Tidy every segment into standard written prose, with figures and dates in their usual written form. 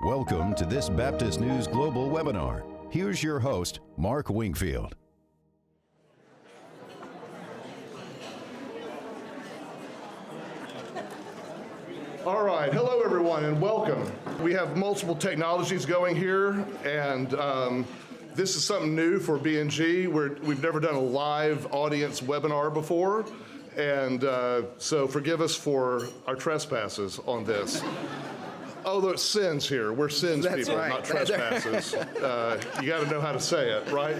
Welcome to this Baptist News Global webinar. Here's your host, Mark Wingfield. All right, hello everyone and welcome. We have multiple technologies going here, and this is something new for B&G. We've never done a live audience webinar before, and so forgive us for our trespasses on this. Although it's sins here. We're sins people, right. Not trespasses. You got to know how to say it, right?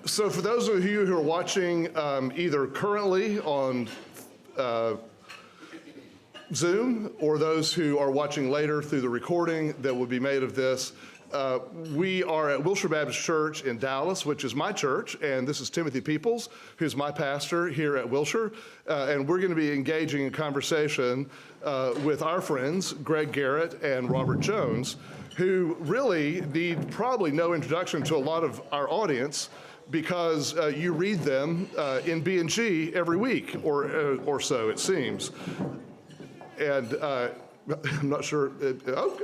So for those of you who are watching either currently on Zoom or those who are watching later through the recording that will be made of this, we are at Wilshire Baptist Church in Dallas, which is my church, and this is Timothy Peoples, who's my pastor here at Wilshire, and we're going to be engaging in conversation with our friends, Greg Garrett and Robert Jones, who really need probably no introduction to a lot of our audience because you read them in B&G every week or so, it seems. And I'm not sure.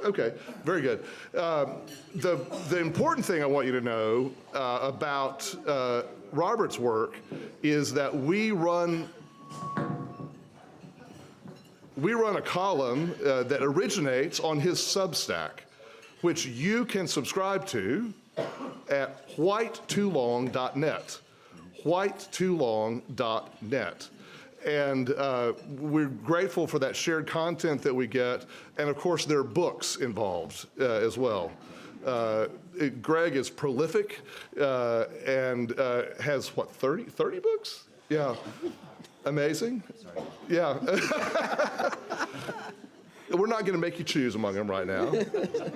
Okay, very good. The important thing I want you to know about Robert's work is that we run a column that originates on his Substack, which you can subscribe to at whitetolong.net. whitetolong.net. And we're grateful for that shared content that we get. And of course, there are books involved as well. Greg is prolific and has, what, 30 books? Yeah. Amazing. Yeah. We're not going to make you choose among them right now,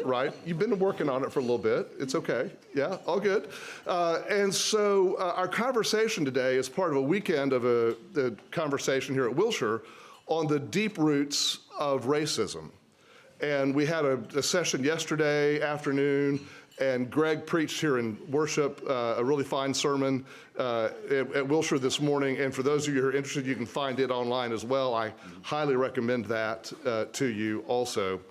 right? You've been working on it for a little bit. It's okay. Yeah, all good. And so our conversation today is part of a weekend of a conversation here at Wilshire on the deep roots of racism. And we had a session yesterday afternoon, and Greg preached here in worship a really fine sermon at Wilshire this morning. And for those of you who are interested, you can find it online as well. I highly recommend that to you also.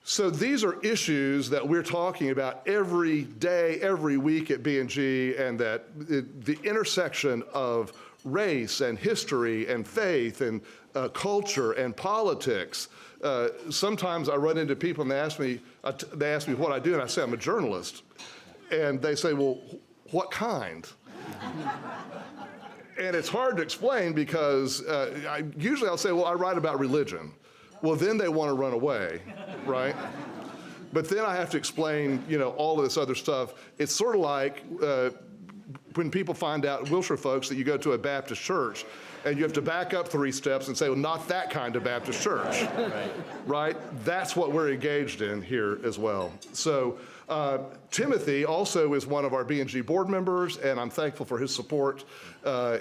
So these are issues that we're talking about every day, every week at B&G, and that the intersection of race and history and faith and culture and politics. Sometimes I run into people and they ask me what I do, and I say I'm a journalist. And they say, well, what kind? And it's hard to explain because usually I'll say, well, I write about religion. Well, then they want to run away, right? But then I have to explain, all of this other stuff. It's sort of like when people find out, Wilshire folks, that you go to a Baptist church, and you have to back up 3 steps and say, well, not that kind of Baptist church, right? That's what we're engaged in here as well. So Timothy also is one of our B&G board members, and I'm thankful for his support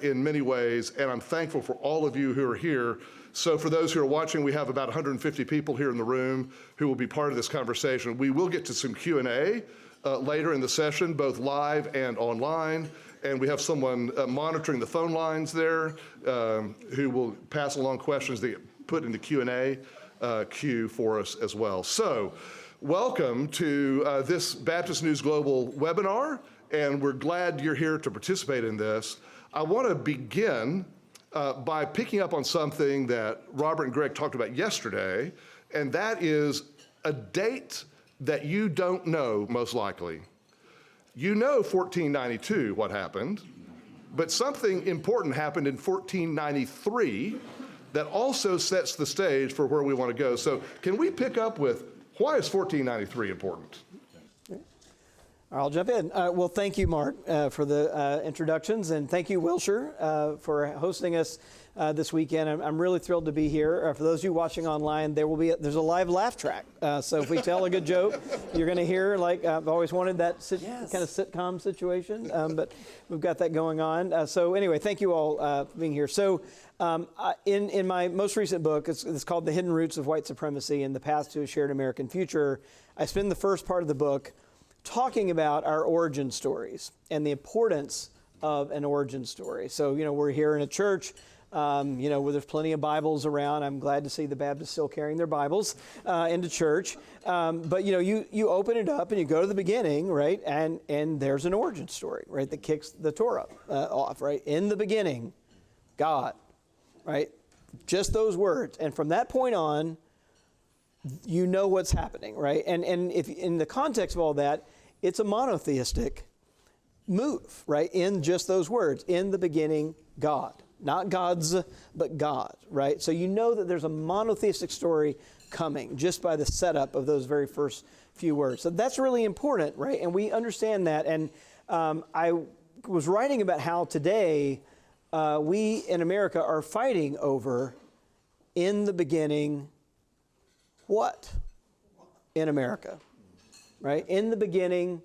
in many ways, and I'm thankful for all of you who are here. So for those who are watching, we have about 150 people here in the room who will be part of this conversation. We will get to some Q&A later in the session, both live and online. And we have someone monitoring the phone lines there who will pass along questions that get put in the Q&A queue for us as well. So welcome to this Baptist News Global webinar, and we're glad you're here to participate in this. I want to begin by picking up on something that Robert and Greg talked about yesterday, and that is a date that you don't know, most likely. You know 1492, what happened, but something important happened in 1493 that also sets the stage for where we want to go. So can we pick up with, why is 1493 important? I'll jump in. Well, thank you, Mark, for the introductions, and thank you, Wilshire, for hosting us this weekend. I'm really thrilled to be here. For those of you watching online, there's a live laugh track. So if we tell a good joke, you're going to hear, like, I've always wanted that kind of sitcom situation, but we've got that going on. So anyway, thank you all for being here. So in my most recent book, it's called The Hidden Roots of White Supremacy and the Path to a Shared American Future, I spend the first part of the book talking about our origin stories and the importance of an origin story. So, we're here in a church Where there's plenty of Bibles around. I'm glad to see the Baptists still carrying their Bibles into church. But you open it up and you go to the beginning, right? And there's an origin story, right? That kicks the Torah off, right? In the beginning, God, right? Just those words. And from that point on, you know what's happening, right? And if in the context of all that, it's a monotheistic move, right? In just those words, in the beginning, God. Not gods, but God, right? So you know that there's a monotheistic story coming just by the setup of those very first few words. So that's really important, right? And we understand that. And I was writing about how today we in America are fighting over, in the beginning, what in America, right? In the beginning,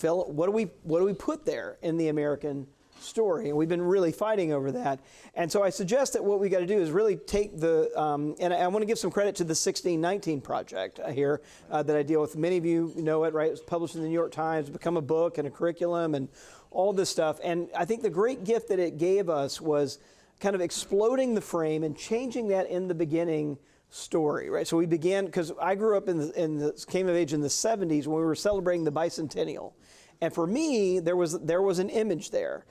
what do we put there in the American story? And we've been really fighting over that. And so I suggest that what we got to do is really take the, and I want to give some credit to the 1619 Project here that I deal with. Many of you know it, right? It was published in the New York Times, become a book and a curriculum and all this stuff. And I think the great gift that it gave us was kind of exploding the frame and changing that in the beginning story, right? So we began, because I grew up came of age in the 70s when we were celebrating the bicentennial. And for me, there was an image there.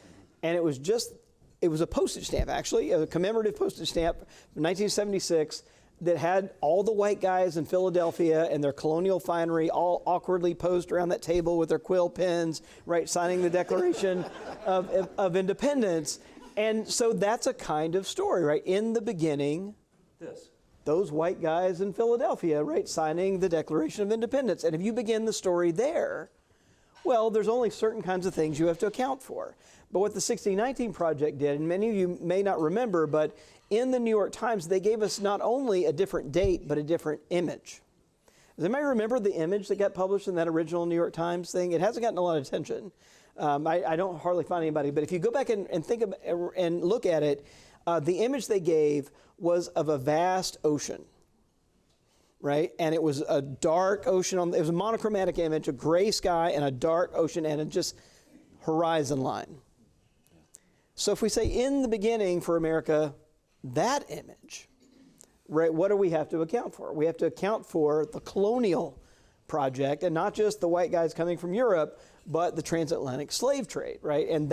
And it was a postage stamp, actually, a commemorative postage stamp from 1976 that had all the white guys in Philadelphia and their colonial finery all awkwardly posed around that table with their quill pens, right, signing the Declaration of Independence. And so that's a kind of story, right? In the beginning, those white guys in Philadelphia, right, signing the Declaration of Independence. And if you begin the story there, well, there's only certain kinds of things you have to account for. But what the 1619 Project did, and many of you may not remember, but in the New York Times, they gave us not only a different date, but a different image. Does anybody remember the image that got published in that original New York Times thing? It hasn't gotten a lot of attention. I don't hardly find anybody, but if you go back and think of, and look at it, the image they gave was of a vast ocean, right? And it was a dark ocean. It was a monochromatic image, a gray sky and a dark ocean and a just horizon line. So if we say in the beginning for America, that image, right, what do we have to account for? We have to account for the colonial project, and not just the white guys coming from Europe, but the transatlantic slave trade, right? And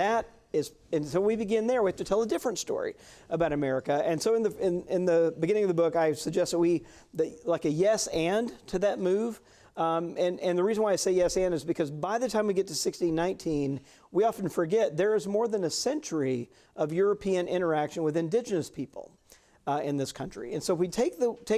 so we begin there. We have to tell a different story about America. And so in the beginning of the book, I suggest that like a yes and to that move. And the reason why I say yes and is because by the time we get to 1619, we often forget there is more than a century of European interaction with indigenous people in this country. And so if we take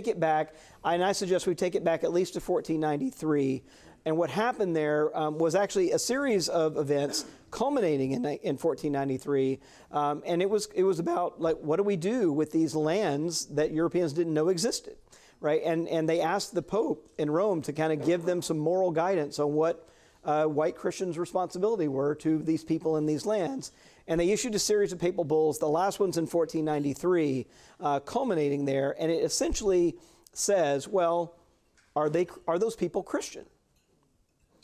it back, and I suggest we take it back at least to 1493. And what happened there was actually a series of events culminating in 1493. And it was about, like, what do we do with these lands that Europeans didn't know existed? Right, and they asked the Pope in Rome to kind of give them some moral guidance on what white Christians' responsibility were to these people in these lands. And they issued a series of papal bulls, the last one's in 1493, culminating there. And it essentially says, well, are those people Christian?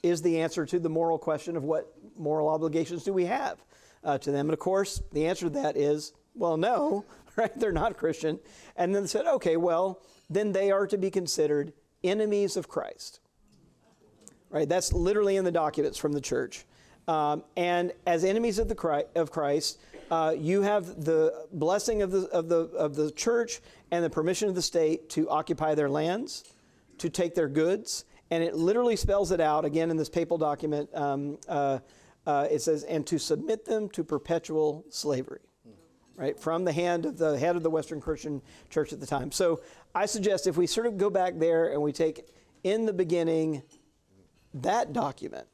Is the answer to the moral question of what moral obligations do we have to them? And of course, the answer to that is, well, no, right? They're not Christian. And then they said, okay, well, then they are to be considered enemies of Christ. Right? That's literally in the documents from the church. And as enemies of Christ, you have the blessing of the church and the permission of the state to occupy their lands, to take their goods, and it literally spells it out again in this papal document. It says, and to submit them to perpetual slavery. Right, from the head of the Western Christian Church at the time. So I suggest if we sort of go back there and we take in the beginning that document,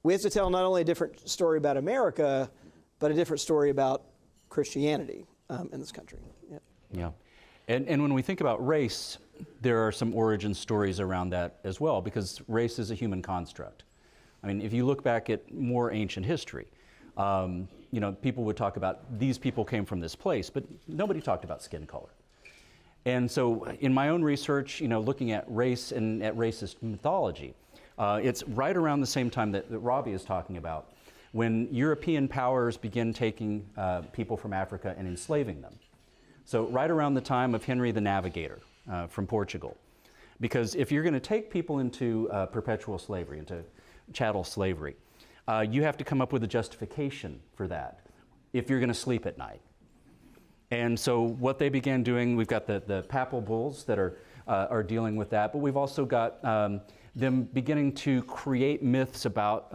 we have to tell not only a different story about America, but a different story about Christianity in this country. Yeah. And when we think about race, there are some origin stories around that as well, because race is a human construct. I mean, if you look back at more ancient history, people would talk about these people came from this place, but nobody talked about skin color. And so in my own research, looking at race and at racist mythology, it's right around the same time that Robbie is talking about, when European powers begin taking people from Africa and enslaving them. So right around the time of Henry the Navigator from Portugal. Because if you're going to take people into perpetual slavery, into chattel slavery, you have to come up with a justification for that if you're going to sleep at night. And so what they began doing, we've got the papal bulls that are dealing with that, but we've also got them beginning to create myths about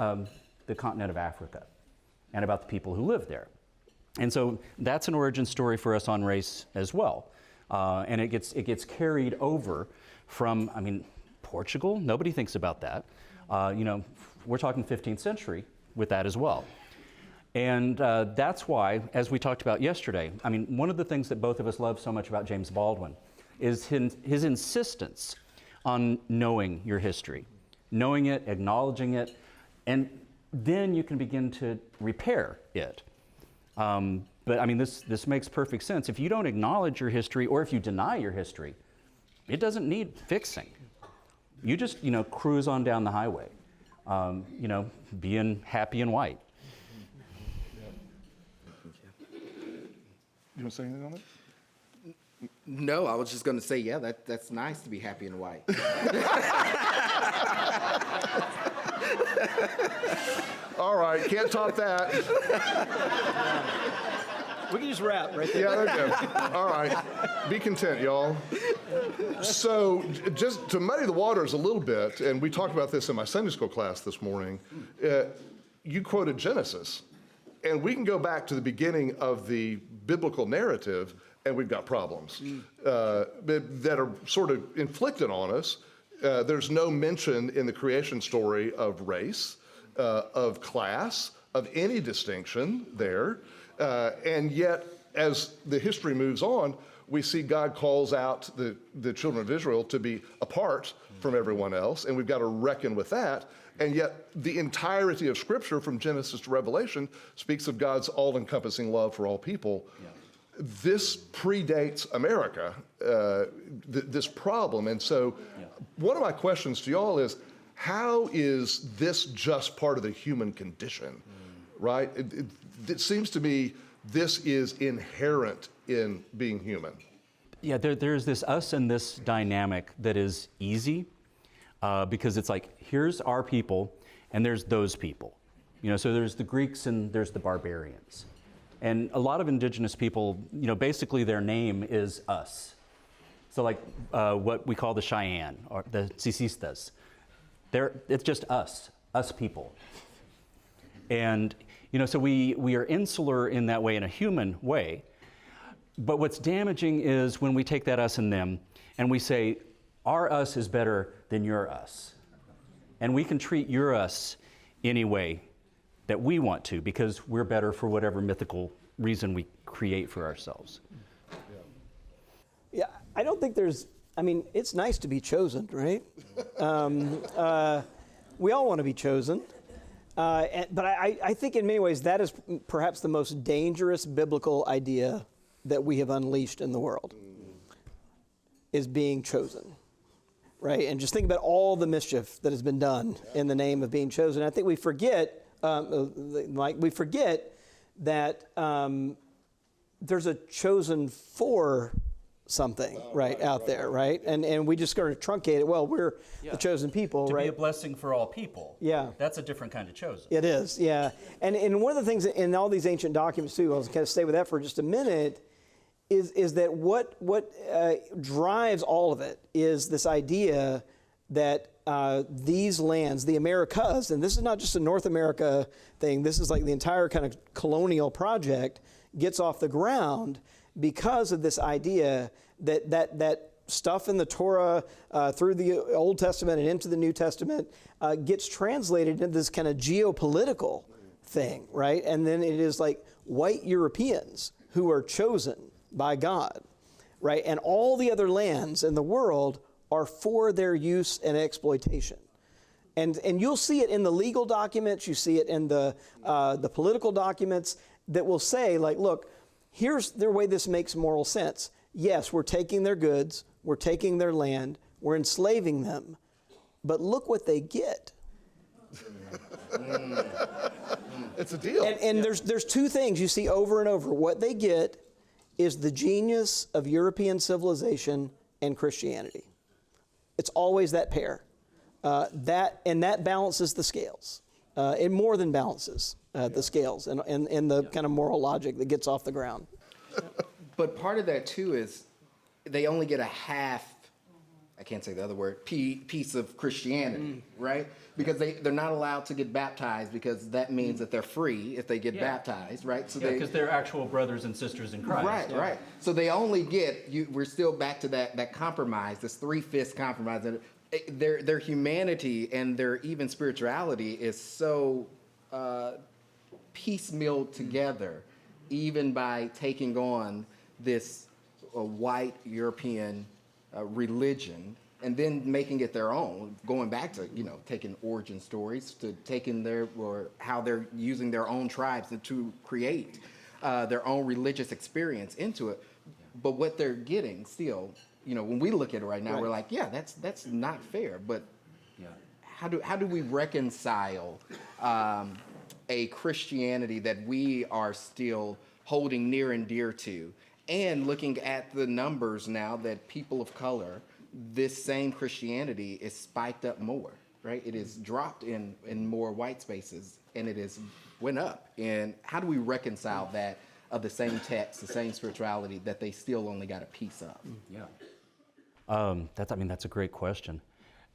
the continent of Africa and about the people who live there. And so that's an origin story for us on race as well. And it gets carried over from, I mean, Portugal, nobody thinks about that. We're talking 15th century with that as well. And that's why, as we talked about yesterday, I mean, one of the things that both of us love so much about James Baldwin is his insistence on knowing your history, knowing it, acknowledging it, and then you can begin to repair it. But I mean, this makes perfect sense. If you don't acknowledge your history, or if you deny your history, it doesn't need fixing. You just, cruise on down the highway, being happy and white. You want to say anything on that? No, I was just going to say, yeah, that's nice to be happy and white. All right, can't top that. We can just wrap right there. Yeah, there you go. All right, be content, y'all. So just to muddy the waters a little bit, and we talked about this in my Sunday school class this morning, you quoted Genesis. And we can go back to the beginning of the biblical narrative, and we've got problems that are sort of inflicted on us. There's no mention in the creation story of race, of class, of any distinction there. And yet, as the history moves on, we see God calls out the children of Israel to be apart from everyone else, and we've got to reckon with that. And yet, the entirety of Scripture, from Genesis to Revelation, speaks of God's all-encompassing love for all people. Yeah. This predates America, this problem. And so one of my questions to y'all is, how is this just part of the human condition, right? It seems to me this is inherent in being human. Yeah, there's this us and this dynamic that is easy. Because it's like, here's our people, and there's those people. So there's the Greeks and there's the barbarians. And a lot of indigenous people, basically their name is us. So like what we call the Cheyenne or the Sisistas, it's just us people. And, so we are insular in that way, in a human way. But what's damaging is when we take that us and them and we say, our us is better than your us. And we can treat your us any way that we want to because we're better for whatever mythical reason we create for ourselves. Yeah, I don't think it's nice to be chosen, right? We all want to be chosen. But I think in many ways that is perhaps the most dangerous biblical idea that we have unleashed in the world, is being chosen. Right, and just think about all the mischief that has been done in the name of being chosen. I think we forget, Mike, that there's a chosen for something out there, right? And we just sort of truncate it. Well, we're the chosen people, to right? To be a blessing for all people. Yeah. That's a different kind of chosen. It is, yeah. And one of the things in all these ancient documents, too, I'll kind of stay with that for just a minute, is that what drives all of it is this idea that these lands, the Americas, and this is not just a North America thing, this is like the entire kind of colonial project, gets off the ground because of this idea that stuff in the Torah through the Old Testament and into the New Testament gets translated into this kind of geopolitical thing, right? And then it is like white Europeans who are chosen by God, right? And all the other lands in the world are for their use and exploitation. And you'll see it in the legal documents, you see it in the political documents that will say, like, look, here's the way this makes moral sense. Yes, we're taking their goods, we're taking their land, we're enslaving them, but look what they get. It's a deal. And there's two things you see over and over. What they get is the genius of European civilization and Christianity. It's always that pair. That balances the scales. It more than balances the scales and the kind of moral logic that gets off the ground. But part of that too is they only get a half, I can't say the other word, piece of Christianity, right? Because they're not allowed to get baptized because that means that they're free if they get baptized, right? So because they're actual brothers and sisters in Christ. Right, right. So they only get, we're still back to that compromise, this 3/5 compromise. And their humanity and their even spirituality is so piecemealed together, even by taking on this white European religion and then making it their own, going back to, taking origin stories, to taking how they're using their own tribes to create their own religious experience into it. But what they're getting still, when we look at it right now, we're like, yeah, that's not fair. But how do we reconcile a Christianity that we are still holding near and dear to, and looking at the numbers now that people of color, this same Christianity is spiked up more, right? It is dropped in more white spaces, and it is went up. And how do we reconcile that of the same text, the same spirituality that they still only got a piece of? Yeah. That's a great question.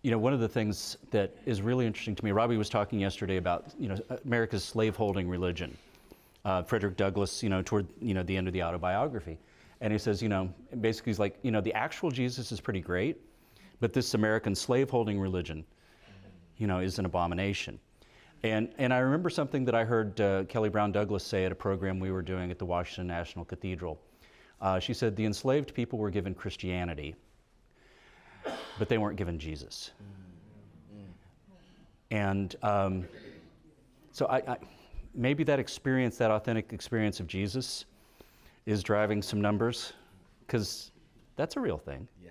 One of the things that is really interesting to me, Robbie was talking yesterday about, America's slaveholding religion. Frederick Douglass, toward, the end of the autobiography. And he says, basically he's like, the actual Jesus is pretty great, but this American slaveholding religion, is an abomination. And I remember something that I heard Kelly Brown Douglas say at a program we were doing at the Washington National Cathedral. She said the enslaved people were given Christianity, but they weren't given Jesus. And so I maybe that experience, that authentic experience of Jesus, is driving some numbers, because that's a real thing. Yeah.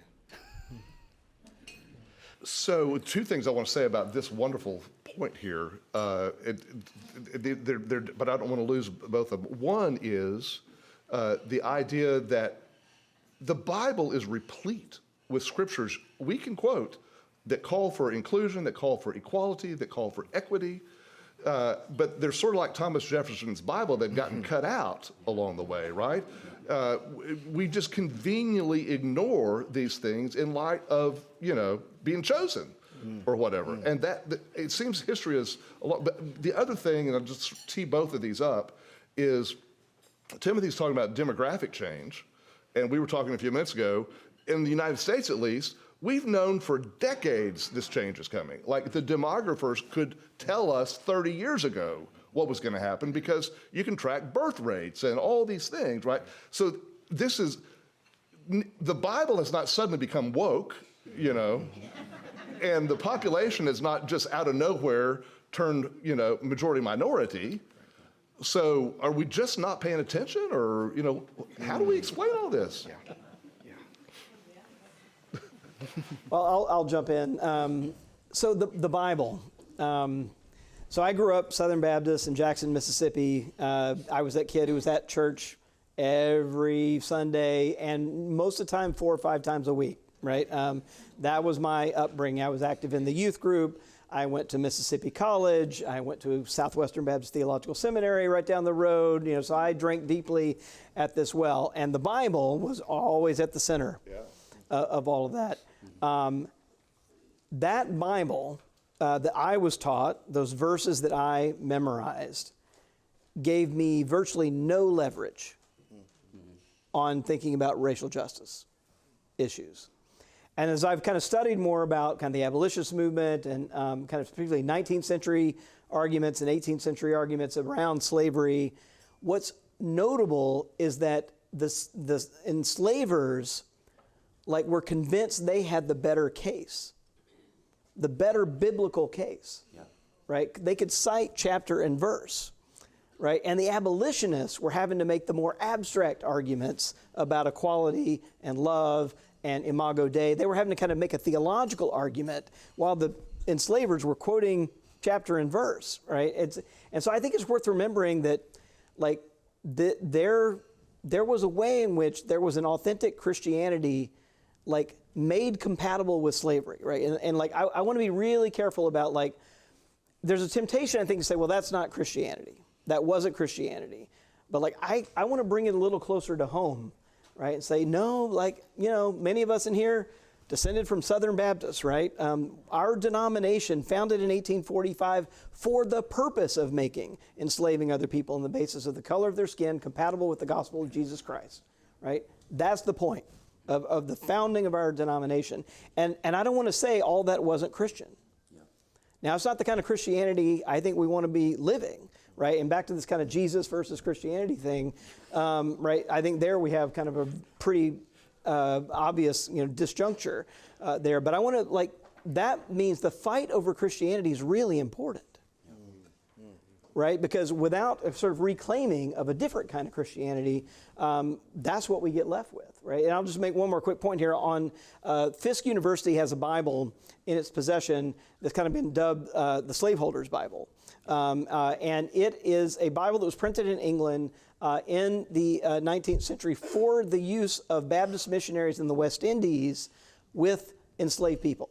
So, two things I want to say about this wonderful point here, but I don't want to lose both of them. One is the idea that the Bible is replete with scriptures we can quote that call for inclusion, that call for equality, that call for equity. But they're sort of like Thomas Jefferson's Bible. They've gotten cut out along the way, right? We just conveniently ignore these things in light of, being chosen or whatever. And that it seems history is a lot. But the other thing, and I'll just tee both of these up, is Timothy's talking about demographic change. And we were talking a few minutes ago, in the United States at least, we've known for decades this change is coming. Like the demographers could tell us 30 years ago what was going to happen because you can track birth rates and all these things, right? So the Bible has not suddenly become woke, and the population is not just out of nowhere turned, majority minority. So are we just not paying attention, or, how do we explain all this? Yeah. Well, I'll jump in. So the Bible. So I grew up Southern Baptist in Jackson, Mississippi. I was that kid who was at church every Sunday, and most of the time 4 or 5 times a week, right? That was my upbringing. I was active in the youth group. I went to Mississippi College. I went to Southwestern Baptist Theological Seminary right down the road. So I drank deeply at this well, and the Bible was always at the center of all of that. That Bible that I was taught, those verses that I memorized, gave me virtually no leverage on thinking about racial justice issues. And as I've kind of studied more about kind of the abolitionist movement and kind of particularly 19th century arguments and 18th century arguments around slavery, what's notable is that the enslavers were convinced they had the better case, the better biblical case, right? They could cite chapter and verse, right? And the abolitionists were having to make the more abstract arguments about equality and love and imago Dei. They were having to kind of make a theological argument while the enslavers were quoting chapter and verse, right? And so I think it's worth remembering that, like, there was a way in which there was an authentic Christianity, like, made compatible with slavery, right? And like, I want to be really careful about, like, there's a temptation, I think, to say, well, that's not Christianity. That wasn't Christianity. But, like, I want to bring it a little closer to home, right? And say, no, like, you know, many of us in here descended from Southern Baptists, right? Our denomination, founded in 1845 for the purpose of making enslaving other people on the basis of the color of their skin compatible with the gospel of Jesus Christ, right? That's the point of the founding of our denomination. And I don't want to say all that wasn't Christian. Yeah. Now, it's not the kind of Christianity I think we want to be living, right? And back to this kind of Jesus versus Christianity thing, right? I think there we have kind of a pretty obvious, you know, disjuncture there. But I want to, like, that means the fight over Christianity is really important, right? Because without a sort of reclaiming of a different kind of Christianity, that's what we get left with, right? And I'll just make one more quick point here on Fisk University has a Bible in its possession that's kind of been dubbed the Slaveholders Bible. And it is a Bible that was printed in England in the 19th century for the use of Baptist missionaries in the West Indies with enslaved people.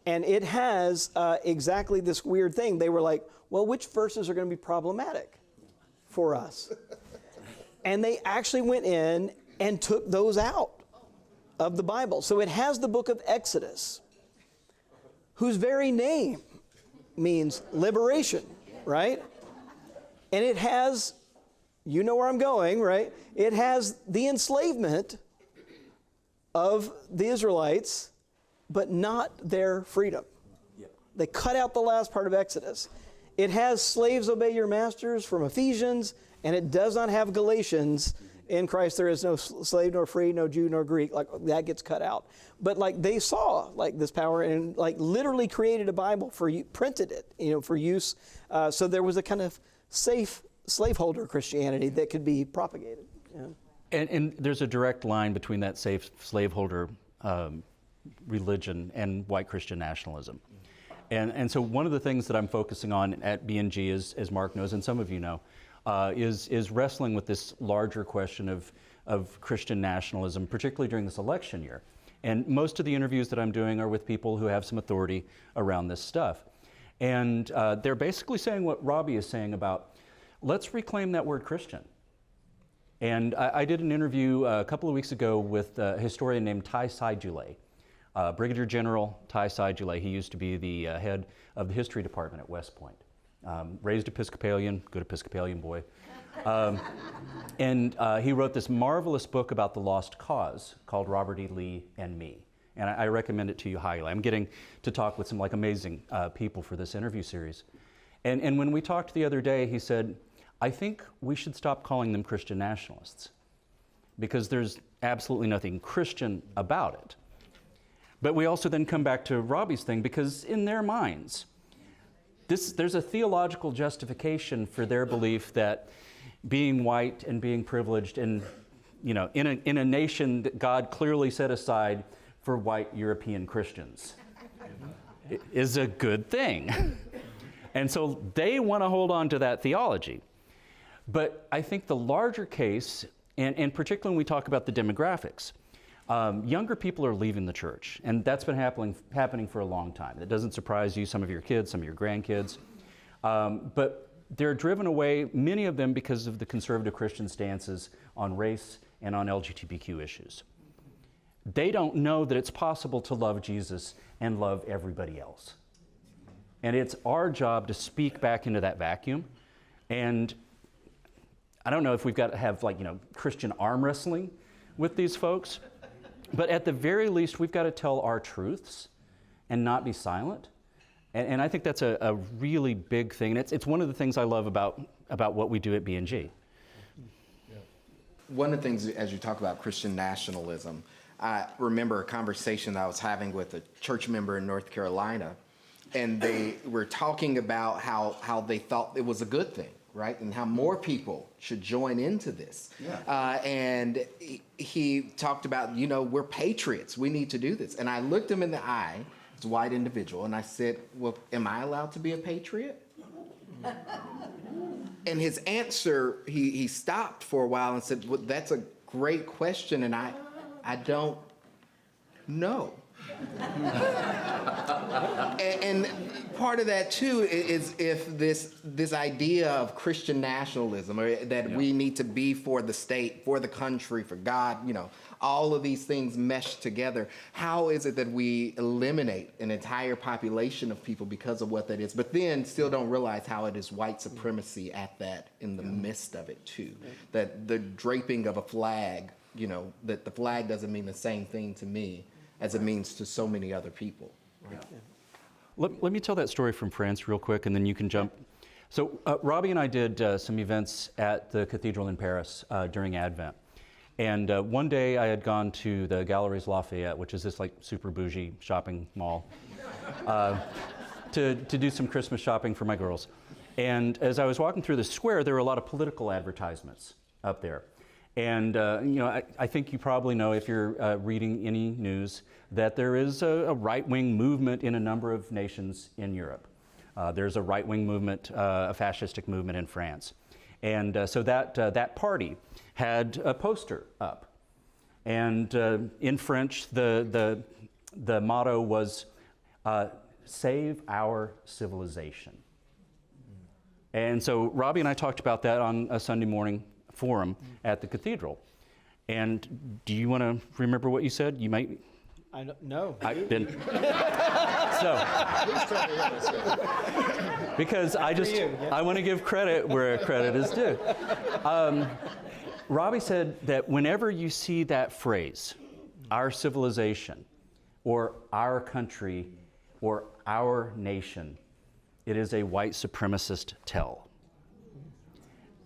And it has exactly this weird thing. They were like, well, which verses are going to be problematic for us? And they actually went in and took those out of the Bible. So it has the book of Exodus, whose very name means liberation, right? And it has, you know where I'm going, right? It has the enslavement of the Israelites, but not their freedom. Yep. They cut out the last part of Exodus. It has slaves obey your masters from Ephesians, and it does not have Galatians. In Christ there is no slave nor free, no Jew nor Greek. Like, that gets cut out. But, like, they saw, like, this power and, like, literally created a Bible for you, printed it, you know, for use. So there was a kind of safe slaveholder Christianity that could be propagated. Yeah. And there's a direct line between that safe slaveholder religion and white Christian nationalism. And so one of the things that I'm focusing on at B&G, as Mark knows, and some of you know, is wrestling with this larger question of Christian nationalism, particularly during this election year. And most of the interviews that I'm doing are with people who have some authority around this stuff. And they're basically saying what Robbie is saying about, let's reclaim that word Christian. And I did an interview a couple of weeks ago with a historian named Ty Seidule, Brigadier General Ty Seidule. He used to be the head of the history department at West Point. Raised Episcopalian, good Episcopalian boy. And he wrote this marvelous book about the lost cause called Robert E. Lee and Me. And I recommend it to you highly. I'm getting to talk with some, like, amazing people for this interview series. And when we talked the other day, he said, I think we should stop calling them Christian nationalists because there's absolutely nothing Christian about it. But we also then come back to Robbie's thing, because in their minds, there's a theological justification for their belief that being white and being privileged and, you know, in a nation that God clearly set aside for white European Christians is a good thing. And so they want to hold on to that theology. But I think the larger case, and particularly when we talk about the demographics, younger people are leaving the church, and that's been happening for a long time. That doesn't surprise you, some of your kids, some of your grandkids. But they're driven away, many of them, because of the conservative Christian stances on race and on LGBTQ issues. They don't know that it's possible to love Jesus and love everybody else. And it's our job to speak back into that vacuum. And I don't know if we've got to have, like, you know, Christian arm wrestling with these folks. But at the very least, we've got to tell our truths and not be silent. And I think that's a really big thing. And it's one of the things I love about what we do at B&G. Yeah. One of the things, as you talk about Christian nationalism, I remember a conversation that I was having with a church member in North Carolina, and they were talking about how they thought it was a good thing, right? And how more people should join into this. Yeah. And he talked about, you know, we're patriots. We need to do this. And I looked him in the eye, It's a white individual. And I said, well, am I allowed to be a patriot? And his answer, he stopped for a while and said, well, that's a great question, and I don't know. and part of that too is if this idea of Christian nationalism, or that we need to be for the state, for the country, for God, all of these things mesh together. How is it that we eliminate an entire population of people because of what that is, but then still don't realize how it is white supremacy at that, in the midst of it too? That the draping of a flag, that the flag doesn't mean the same thing to me as it means to so many other people. Right? Yeah. Let me tell that story from France real quick, and then you can jump. So Robbie and I did some events at the cathedral in Paris during Advent. And one day I had gone to the Galeries Lafayette, which is this like super bougie shopping mall, to do some Christmas shopping for my girls. And as I was walking through the square, there were a lot of political advertisements up there. And I think you probably know, if you're reading any news, that there is a right-wing movement in a number of nations in Europe. There's a right-wing movement, a fascistic movement in France. And so that party had a poster up. And in French, the motto was, "Save our civilization." And so Robbie and I talked about that on a Sunday morning forum at the cathedral. And do you want to remember what you said? You might. I don't know. I've been. So. Because I want to give credit where credit is due. Robbie said that whenever you see that phrase, our civilization, or our country, or our nation, it is a white supremacist tell.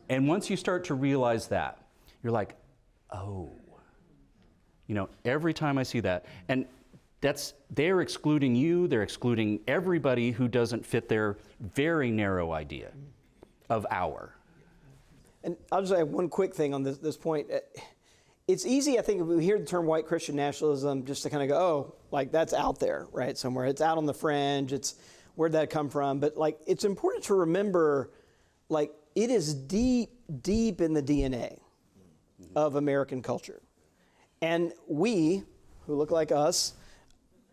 And once you start to realize that, you're like, oh, every time I see that, and they're excluding you, they're excluding everybody who doesn't fit their very narrow idea of our. And I'll just add one quick thing on this point. It's easy, I think, if we hear the term white Christian nationalism, just to kind of go, oh, like that's out there, right, somewhere. It's out on the fringe. Where'd that come from? But it's important to remember, it is deep, deep in the DNA of American culture. And we, who look like us,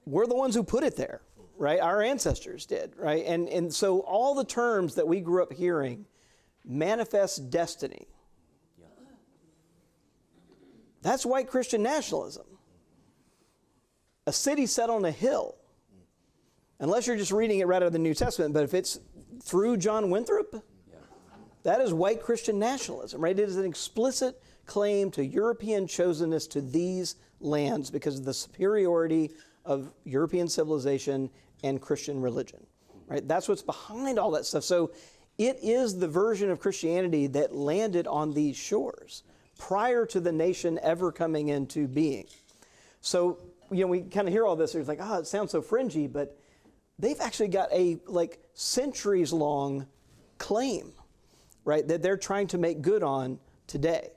we're the ones who put it there, right? Our ancestors did, right? And so all the terms that we grew up hearing, manifest destiny. That's white Christian nationalism. A city set on a hill. Unless you're just reading it right out of the New Testament, but if it's through John Winthrop, that is white Christian nationalism, right? It is an explicit claim to European chosenness to these lands because of the superiority of European civilization and Christian religion, right? That's what's behind all that stuff. So it is the version of Christianity that landed on these shores prior to the nation ever coming into being. So, we kind of hear all this, it's like, it sounds so fringy, but they've actually got a centuries-long claim, right, that they're trying to make good on today.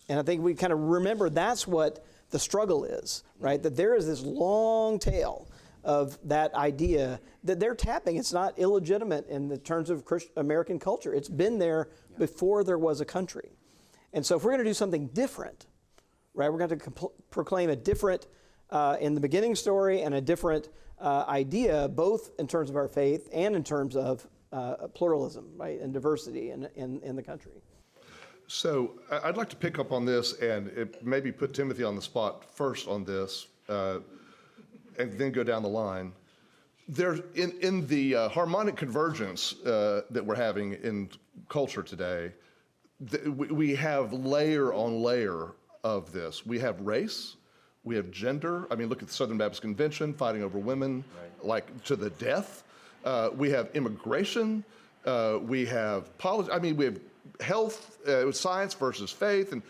And I think we kind of remember that's what the struggle is, right, that there is this long tail of that idea that they're tapping. It's not illegitimate in the terms of American culture. It's been there before there was a country. And so if we're going to do something different, right, we're going to proclaim a different in the beginning story and a different idea, both in terms of our faith and in terms of pluralism, right, and diversity in the country. So I'd like to pick up on this and maybe put Timothy on the spot first on this, and then go down the line. There's in the harmonic convergence that we're having in culture today, we have layer on layer of this. We have race, we have gender. I mean, look at the Southern Baptist Convention fighting over women, like to the death. We have immigration. We have politics. I mean, we have health, science versus faith, and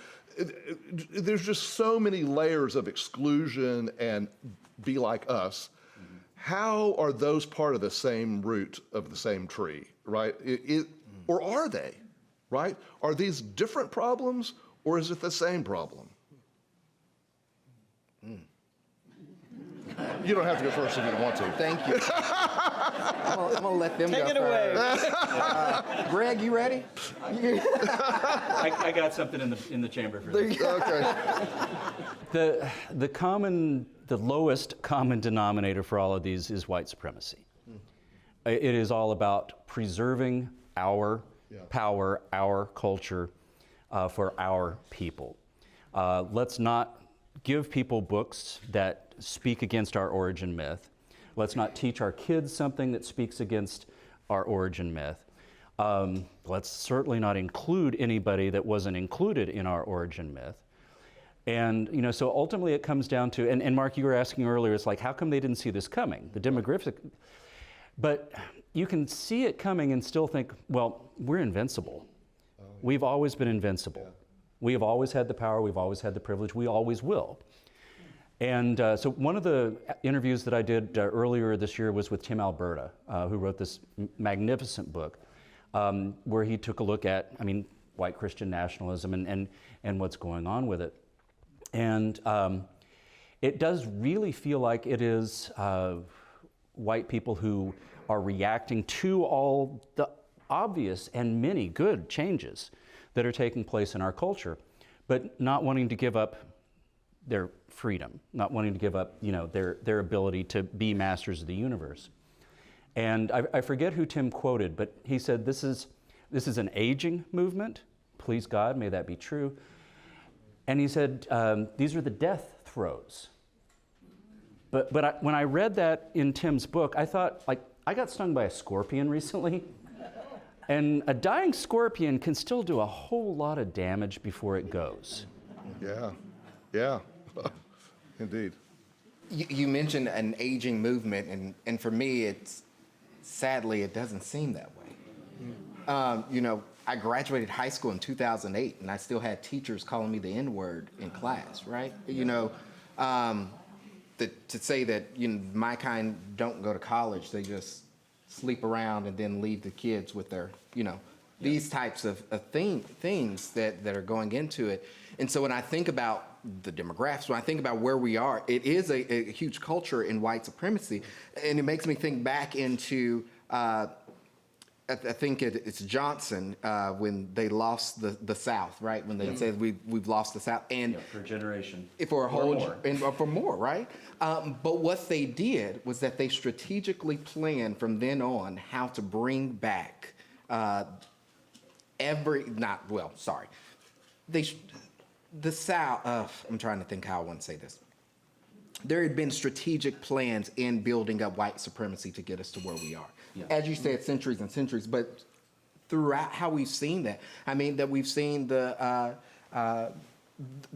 there's just so many layers of exclusion and be like us. Mm-hmm. How are those part of the same root of the same tree, right? Or are they, right? Are these different problems, or is it the same problem? You don't have to go first if you don't want to. Thank you. I'm gonna let them Take go it away. first. Greg, you ready? I got something in the chamber for this. Okay. The lowest common denominator for all of these is white supremacy. It is all about preserving our power, our culture, for our people. Let's not give people books that speak against our origin myth. Let's not teach our kids something that speaks against our origin myth. Let's certainly not include anybody that wasn't included in our origin myth. And so ultimately it comes down to, and Mark, you were asking earlier, it's like, how come they didn't see this coming? The demographic, but you can see it coming and still think, well, we're invincible. We've always been invincible. We have always had the power, we've always had the privilege, we always will. And so one of the interviews that I did earlier this year was with Tim Alberta, who wrote this magnificent book, where he took a look at, white Christian nationalism and what's going on with it. And it does really feel like it is white people who are reacting to all the obvious and many good changes that are taking place in our culture, but not wanting to give up their freedom, not wanting to give up, their ability to be masters of the universe. And I forget who Tim quoted, but he said, this is an aging movement. Please God, may that be true. And he said, these are the death throes. But when I read that in Tim's book, I thought, I got stung by a scorpion recently. And a dying scorpion can still do a whole lot of damage before it goes. Yeah, indeed. You mentioned an aging movement, and for me, sadly, it doesn't seem that way. I graduated high school in 2008, and I still had teachers calling me the N-word in class, right? To say that my kind don't go to college, they just sleep around and then leave the kids with their, these types of things that are going into it. And so when I think about the demographics, when I think about where we are, it is a huge culture in white supremacy. And it makes me think back into, I think it's Johnson when they lost the South, right? When they said we've lost the South. And for a generation. For a whole, for more, right? But what they did was that they strategically planned from then on how to bring back the South. I'm trying to think how I want to say this. There had been strategic plans in building up white supremacy to get us to where we are. Yeah. As you said, centuries and centuries, but throughout how we've seen that, that we've seen the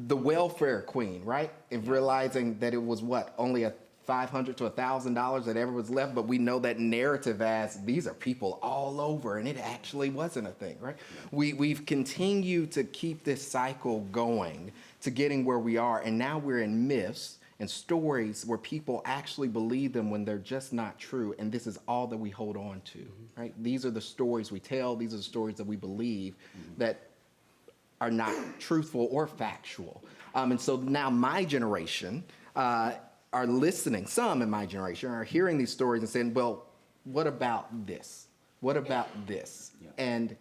welfare queen, right? And realizing that it was only $500 to $1,000 that ever was left, but we know that narrative as these are people all over, and it actually wasn't a thing, right? Yeah. We've continued to keep this cycle going to getting where we are, and now we're in myths and stories where people actually believe them when they're just not true, and this is all that we hold on to, right? These are the stories we tell, these are the stories that we believe that are not truthful or factual. And so now my generation are listening, some in my generation are hearing these stories and saying, well, what about this? What about this? Yeah. And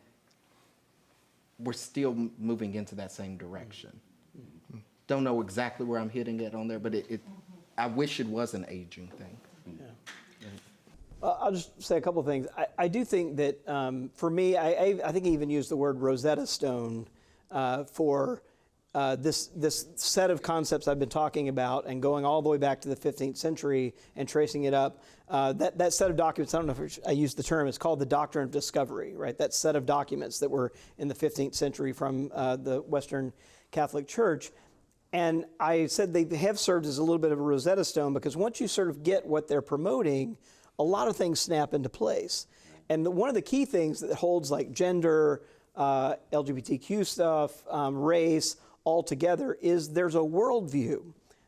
we're still moving into that same direction. Don't know exactly where I'm hitting it on there, but I wish it was an aging thing. Yeah. I'll just say a couple of things. I do think that for me, I think I even used the word Rosetta Stone for this set of concepts I've been talking about and going all the way back to the 15th century and tracing it up. That set of documents, I don't know if I used the term, it's called the Doctrine of Discovery, right? That set of documents that were in the 15th century from the Western Catholic Church. And I said they have served as a little bit of a Rosetta Stone because once you sort of get what they're promoting, a lot of things snap into place. And one of the key things that holds like gender, LGBTQ stuff, race, all together is there's a worldview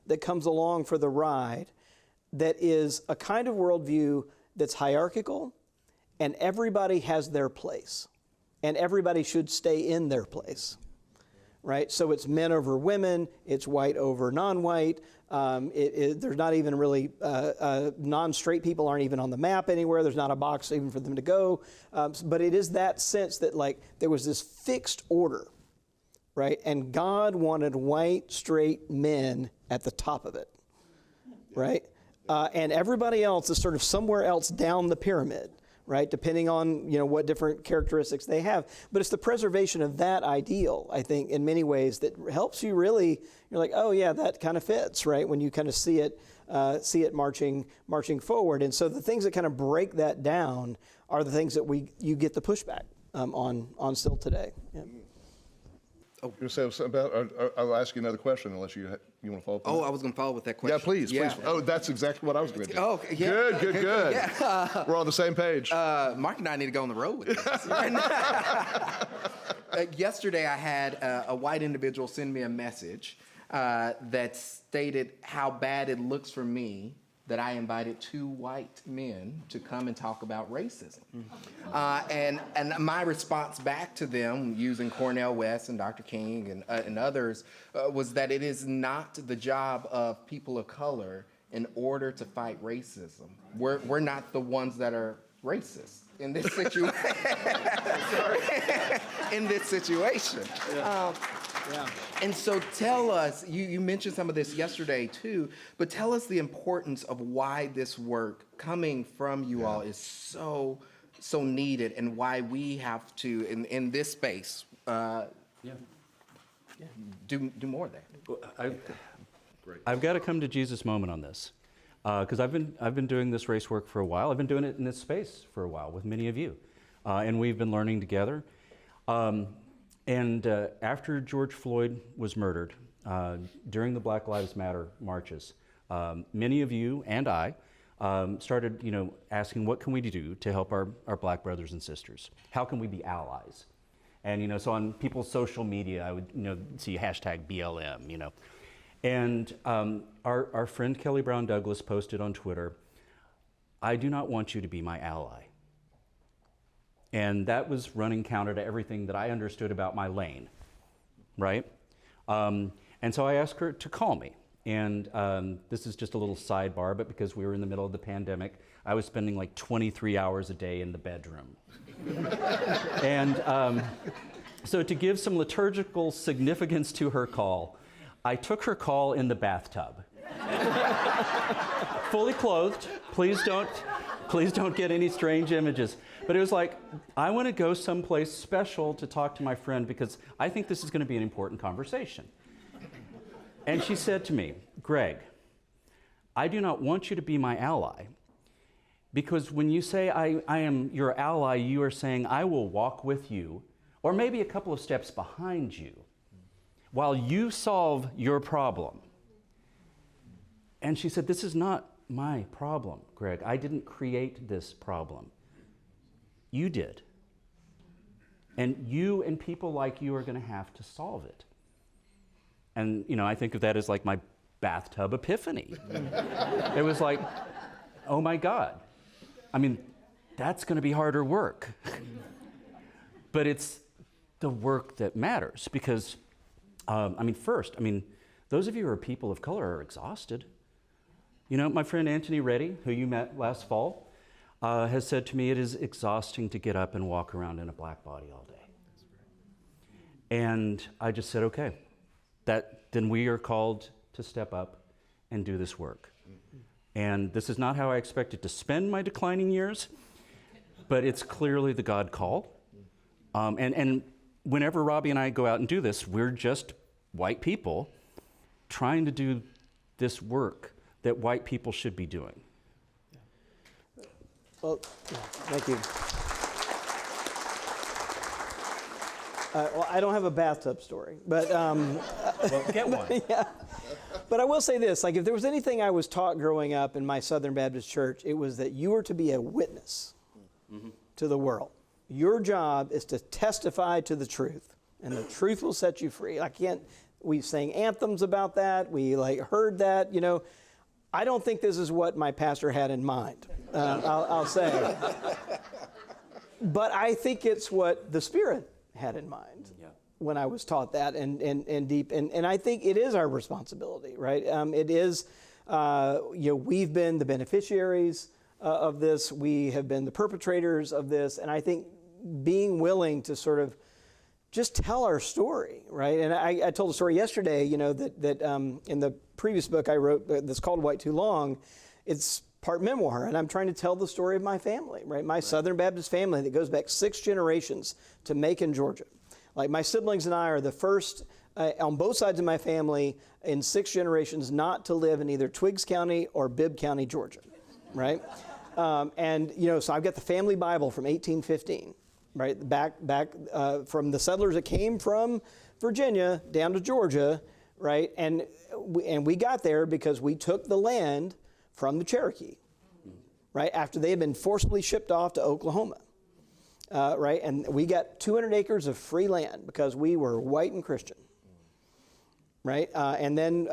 that comes along for the ride that is a kind of worldview that's hierarchical and everybody has their place and everybody should stay in their place. right? So it's men over women, it's white over non-white. There's not even really, non-straight people aren't even on the map anywhere. There's not a box even for them to go. But it is that sense that like there was this fixed order, right? And God wanted white, straight men at the top of it, right? And everybody else is sort of somewhere else down the pyramid, right? Depending on, what different characteristics they have. But it's the preservation of that ideal, I think, in many ways that helps you really, you're like, oh yeah, that kind of fits, right? When you kind of see it marching forward. And so the things that kind of break that down are the things that you get the pushback on still today. Yeah. You want to say something about, I'll ask you another question unless you want to follow up. Oh, I was going to follow with that question. Yeah, please. Oh, that's exactly what I was going to do. Oh, okay, yeah. Good. Yeah. We're on the same page. Mark and I need to go on the road with this. Yesterday, I had a white individual send me a message that stated how bad it looks for me that I invited 2 white men to come and talk about racism. And my response back to them, using Cornel West and Dr. King and others, was that it is not the job of people of color in order to fight racism. We're not the ones that are racist in this situation. In this situation. Yeah. And so tell us, you mentioned some of this yesterday too, but tell us the importance of why this work coming from you all is so needed, and why we have to, in this space, do more there. Well, I've got to come to Jesus moment on this, because I've been doing this race work for a while. I've been doing it in this space for a while with many of you, and we've been learning together. And after George Floyd was murdered, during the Black Lives Matter marches, many of you and I started, asking what can we do to help our black brothers and sisters? How can we be allies? And, so on people's social media, I would, see hashtag BLM, And our friend Kelly Brown Douglas posted on Twitter, "I do not want you to be my ally." And that was running counter to everything that I understood about my lane, right? And so I asked her to call me. And this is just a little sidebar, but because we were in the middle of the pandemic, I was spending like 23 hours a day in the bedroom. And so to give some liturgical significance to her call, I took her call in the bathtub. Fully clothed. Please don't get any strange images. But it was like, I want to go someplace special to talk to my friend because I think this is going to be an important conversation. And she said to me, "Greg, I do not want you to be my ally, because when you say I am your ally, you are saying I will walk with you, or maybe a couple of steps behind you, while you solve your problem." And she said, "This is not my problem, Greg. I didn't create this problem. You did. And you and people like you are going to have to solve it." And, I think of that as like my bathtub epiphany. It was like, oh my God. That's going to be harder work. But it's the work that matters because, those of you who are people of color are exhausted. My friend Anthony Reddy, who you met last fall, has said to me, it is exhausting to get up and walk around in a black body all day. And I just said, okay, then we are called to step up and do this work. And this is not how I expected to spend my declining years, but it's clearly the God call. And whenever Robbie and I go out and do this, we're just white people trying to do this work that white people should be doing. Well, thank you. Well, I don't have a bathtub story, but well, get one. Yeah. But I will say this: if there was anything I was taught growing up in my Southern Baptist church, it was that you were to be a witness to the world. Your job is to testify to the truth, and the truth will set you free. We sang anthems about that. We heard that. I don't think this is what my pastor had in mind. I'll say, but I think it's what the Spirit had in mind. when I was taught that and deep. And I think it is our responsibility, right? It is, we've been the beneficiaries of this. We have been the perpetrators of this. And I think being willing to sort of just tell our story, right? And I told a story yesterday, that in the previous book I wrote that's called White Too Long, it's part memoir, and I'm trying to tell the story of my family, right? My Southern Baptist family that goes back 6 generations to Macon, Georgia. Like my siblings and I are the first on both sides of my family in 6 generations not to live in either Twiggs County or Bibb County, Georgia, right? So I've got the family Bible from 1815, right? Back from the settlers that came from Virginia down to Georgia, right? And we got there because we took the land from the Cherokee, right? After they had been forcibly shipped off to Oklahoma, right? And we got 200 acres of free land because we were white and Christian, right? And then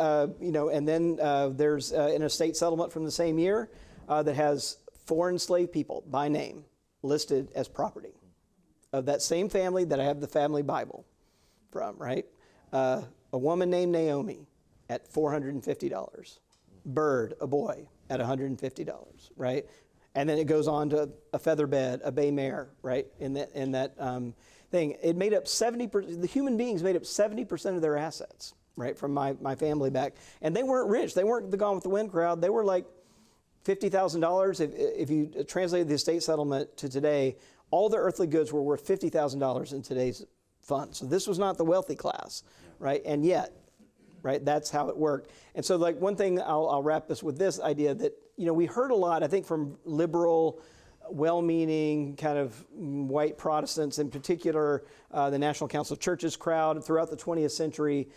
there's an estate settlement from the same year that has 4 enslaved people by name listed as property of that same family that I have the family Bible from, right? A woman named Naomi at $450. Bird, a boy, at $150, right? And then it goes on to a feather bed, a bay mare, right? In that thing, it made up 70%. The human beings made up 70% of their assets, right? From my family back, and they weren't rich. They weren't the Gone with the Wind crowd. They were like $50,000. If you translated the estate settlement to today, all their earthly goods were worth $50,000 in today's funds. So this was not the wealthy class, right? And yet, right, that's how it worked. And so, like, one thing, I'll wrap this with this idea that, we heard a lot, I think, from liberal, well-meaning kind of white Protestants, in particular, the National Council of Churches crowd throughout the 20th century,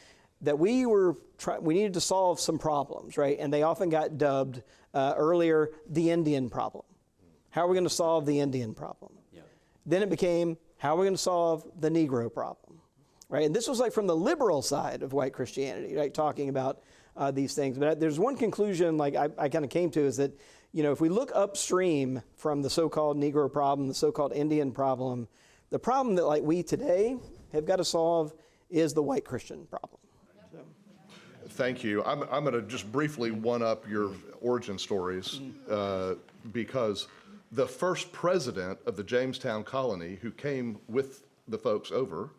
that we needed to solve some problems, right? And they often got dubbed earlier the Indian problem. How are we going to solve the Indian problem? Yeah. Then it became, how are we going to solve the Negro problem? Right, and this was like from the liberal side of white Christianity, right, talking about these things. But there's one conclusion, like I kind of came to, is that, if we look upstream from the so-called Negro problem, the so-called Indian problem, the problem that like we today have got to solve is the white Christian problem. So. Thank you. I'm going to just briefly one-up your origin stories because the first president of the Jamestown colony who came with the folks over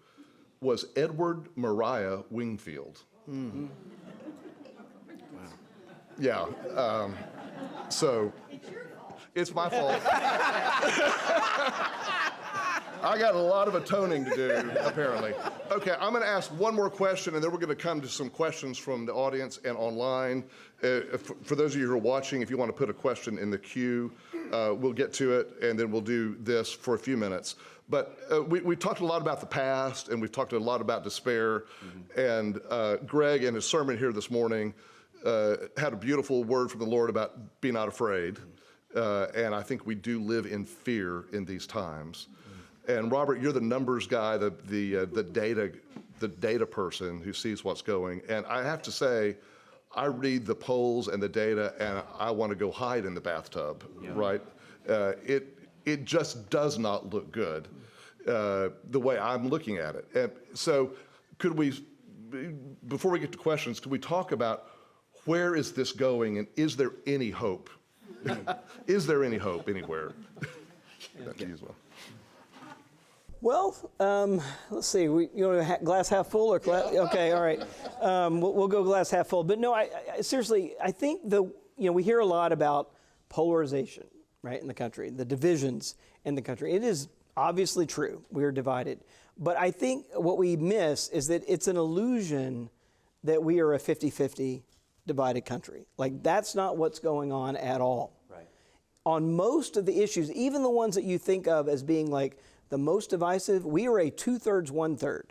was Edward Mariah Wingfield. Mm-hmm. Wow. Yeah. So it's my fault. I got a lot of atoning to do, apparently. Okay, I'm going to ask one more question, and then we're going to come to some questions from the audience and online. For those of you who are watching, if you want to put a question in the queue, we'll get to it, and then we'll do this for a few minutes. But we talked a lot about the past, and we've talked a lot about despair. Mm-hmm. And Greg, in his sermon here this morning, had a beautiful word from the Lord about be not afraid. And I think we do live in fear in these times. Mm-hmm. And Robert, you're the numbers guy, the data person who sees what's going. And I have to say, I read the polls and the data, and I want to go hide in the bathtub, yeah. Right? It just does not look good the way I'm looking at it. And so could we, before we get to questions, could we talk about where is this going, and is there any hope? Is there any hope anywhere? Back to you as well. Well, let's see. You want glass half full or glass? Okay, all right. We'll go glass half full. But no, I seriously, I think we hear a lot about polarization, right, in the country, the divisions in the country. It is obviously true. We are divided. But I think what we miss is that it's an illusion that we are a 50-50 divided country. Like, that's not what's going on at all. Right. On most of the issues, even the ones that you think of as being like the most divisive, we are a 2/3, 1/3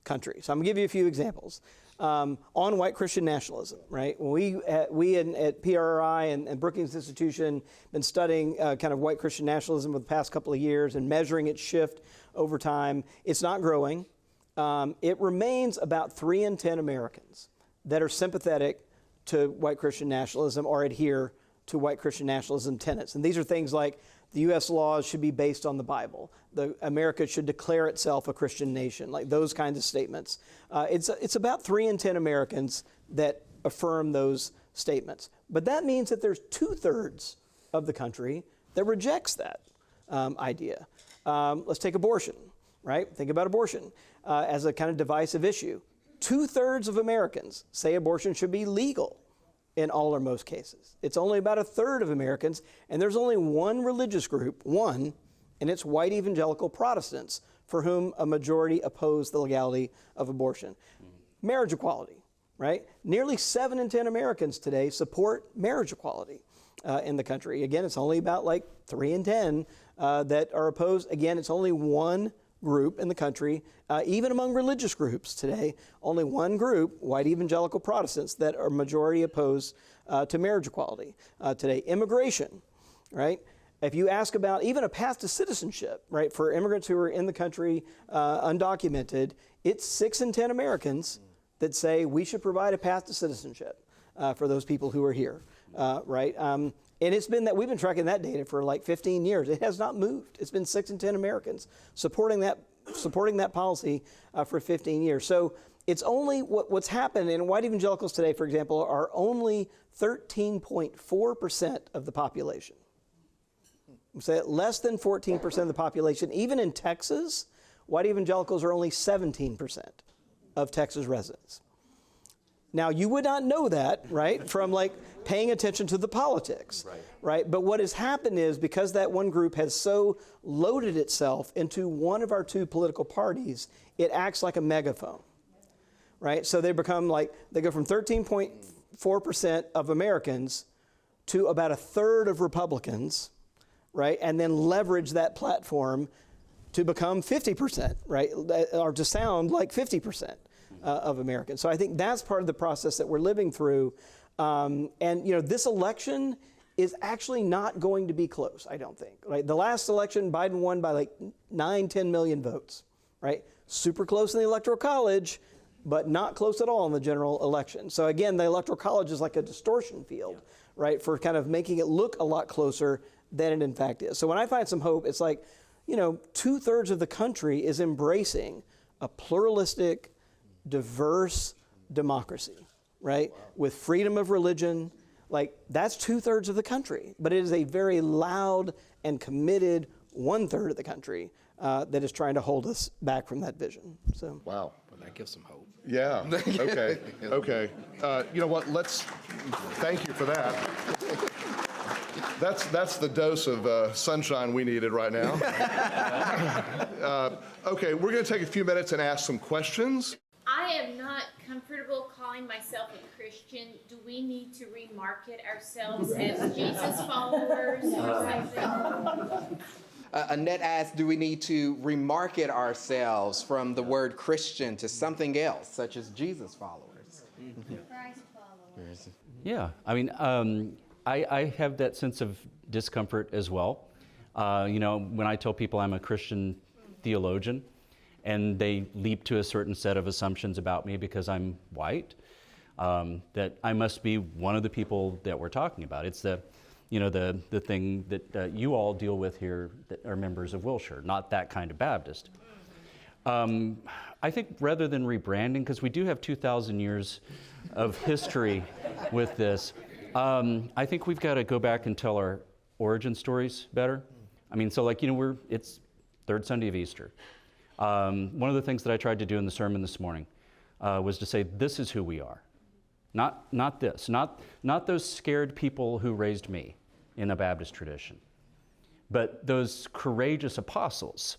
country. So I'm gonna give you a few examples. On white Christian nationalism, right? When we at PRI and Brookings Institution been studying kind of white Christian nationalism for the past couple of years and measuring its shift over time. It's not growing. It remains about 3 in 10 Americans that are sympathetic to white Christian nationalism or adhere to white Christian nationalism tenets. And these are things like the U.S. laws should be based on the Bible. America should declare itself a Christian nation, like those kinds of statements. It's about 3 in 10 Americans that affirm those statements. But that means that there's 2/3 of the country that rejects that idea. Let's take abortion, right? Think about abortion as a kind of divisive issue. 2/3 of Americans say abortion should be legal in all or most cases. It's only about 1/3 of Americans, and there's only one religious group, and it's white evangelical Protestants, for whom a majority oppose the legality of abortion. Marriage equality, right? Nearly 7 in 10 Americans today support marriage equality in the country. Again, it's only about like 3 in 10 that are opposed. Again, it's only one group in the country, even among religious groups today, only one group, white evangelical Protestants, that are majority opposed to marriage equality today. Immigration, right? If you ask about even a path to citizenship, right, for immigrants who are in the country undocumented, it's 6 in 10 Americans that say we should provide a path to citizenship for those people who are here, right? And it's been that we've been tracking that data for like 15 years. It has not moved. It's been 6 in 10 Americans supporting that policy for 15 years. So it's only what's happened in white evangelicals today, for example, are only 13.4% of the population. Say less than 14% of the population. Even in Texas, white evangelicals are only 17% of Texas residents. Now, you would not know that, right, from like paying attention to the politics, right? But what has happened is because that one group has so loaded itself into one of our 2 political parties, it acts like a megaphone, right? So they become like, they go from 13.4% of Americans to about 1/3 of Republicans, right? And then leverage that platform to become 50%, right? Or to sound like 50%. Of Americans. So I think that's part of the process that we're living through. And, this election is actually not going to be close, I don't think. Right? The last election, Biden won by like 9-10 million votes, right? Super close in the Electoral College, but not close at all in the general election. So again, the Electoral College is like a distortion field, right, for kind of making it look a lot closer than it in fact is. So when I find some hope, it's like, 2/3 of the country is embracing a pluralistic, diverse democracy, right? With freedom of religion, like that's 2/3 of the country, but it is a very loud and committed 1/3 of the country that is trying to hold us back from that vision. So, wow, well, that gives some hope. Yeah. Okay. You know what? Thank you for that. That's the dose of sunshine we needed right now. Okay, we're going to take a few minutes and ask some questions. I am not comfortable calling myself a Christian. Do we need to remarket ourselves as Jesus followers or something? Annette asked, do we need to remarket ourselves from the word Christian to something else, such as Jesus followers? Christ followers. Yeah, I mean, I have that sense of discomfort as well. When I tell people I'm a Christian theologian, and they leap to a certain set of assumptions about me because I'm white, that I must be one of the people that we're talking about. It's the thing that you all deal with here that are members of Wilshire, not that kind of Baptist. I think rather than rebranding, because we do have 2,000 years of history with this, I think we've got to go back and tell our origin stories better. I mean, so it's third Sunday of Easter. One of the things that I tried to do in the sermon this morning was to say, this is who we are. Not this, not those scared people who raised me in a Baptist tradition, but those courageous apostles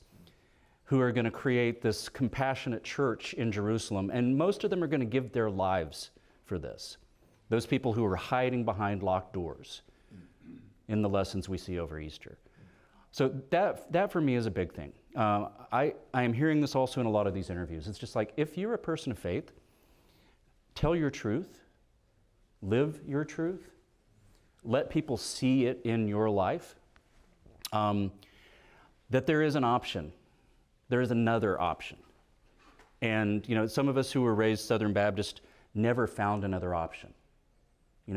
who are going to create this compassionate church in Jerusalem, and most of them are going to give their lives for this. Those people who are hiding behind locked doors in the lessons we see over Easter. So that for me is a big thing. I am hearing this also in a lot of these interviews. It's just like, if you're a person of faith, tell your truth, live your truth, let people see it in your life, that there is an option. There is another option. And some of us who were raised Southern Baptist never found another option.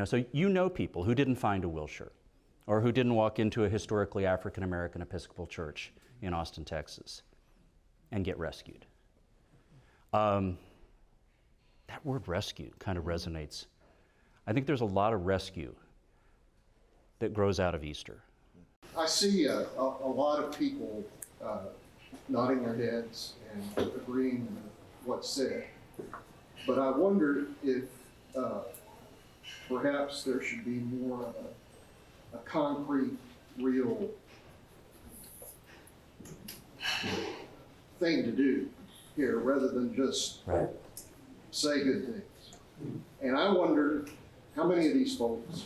So you know people who didn't find a Wilshire, or who didn't walk into a historically African American Episcopal church in Austin, Texas, and get rescued. That word rescue kind of resonates. I think there's a lot of rescue that grows out of Easter. I see a lot of people nodding their heads and agreeing with what's said, but I wonder if perhaps there should be more of a concrete, real thing to do here rather than just say good things. And I wonder how many of these folks,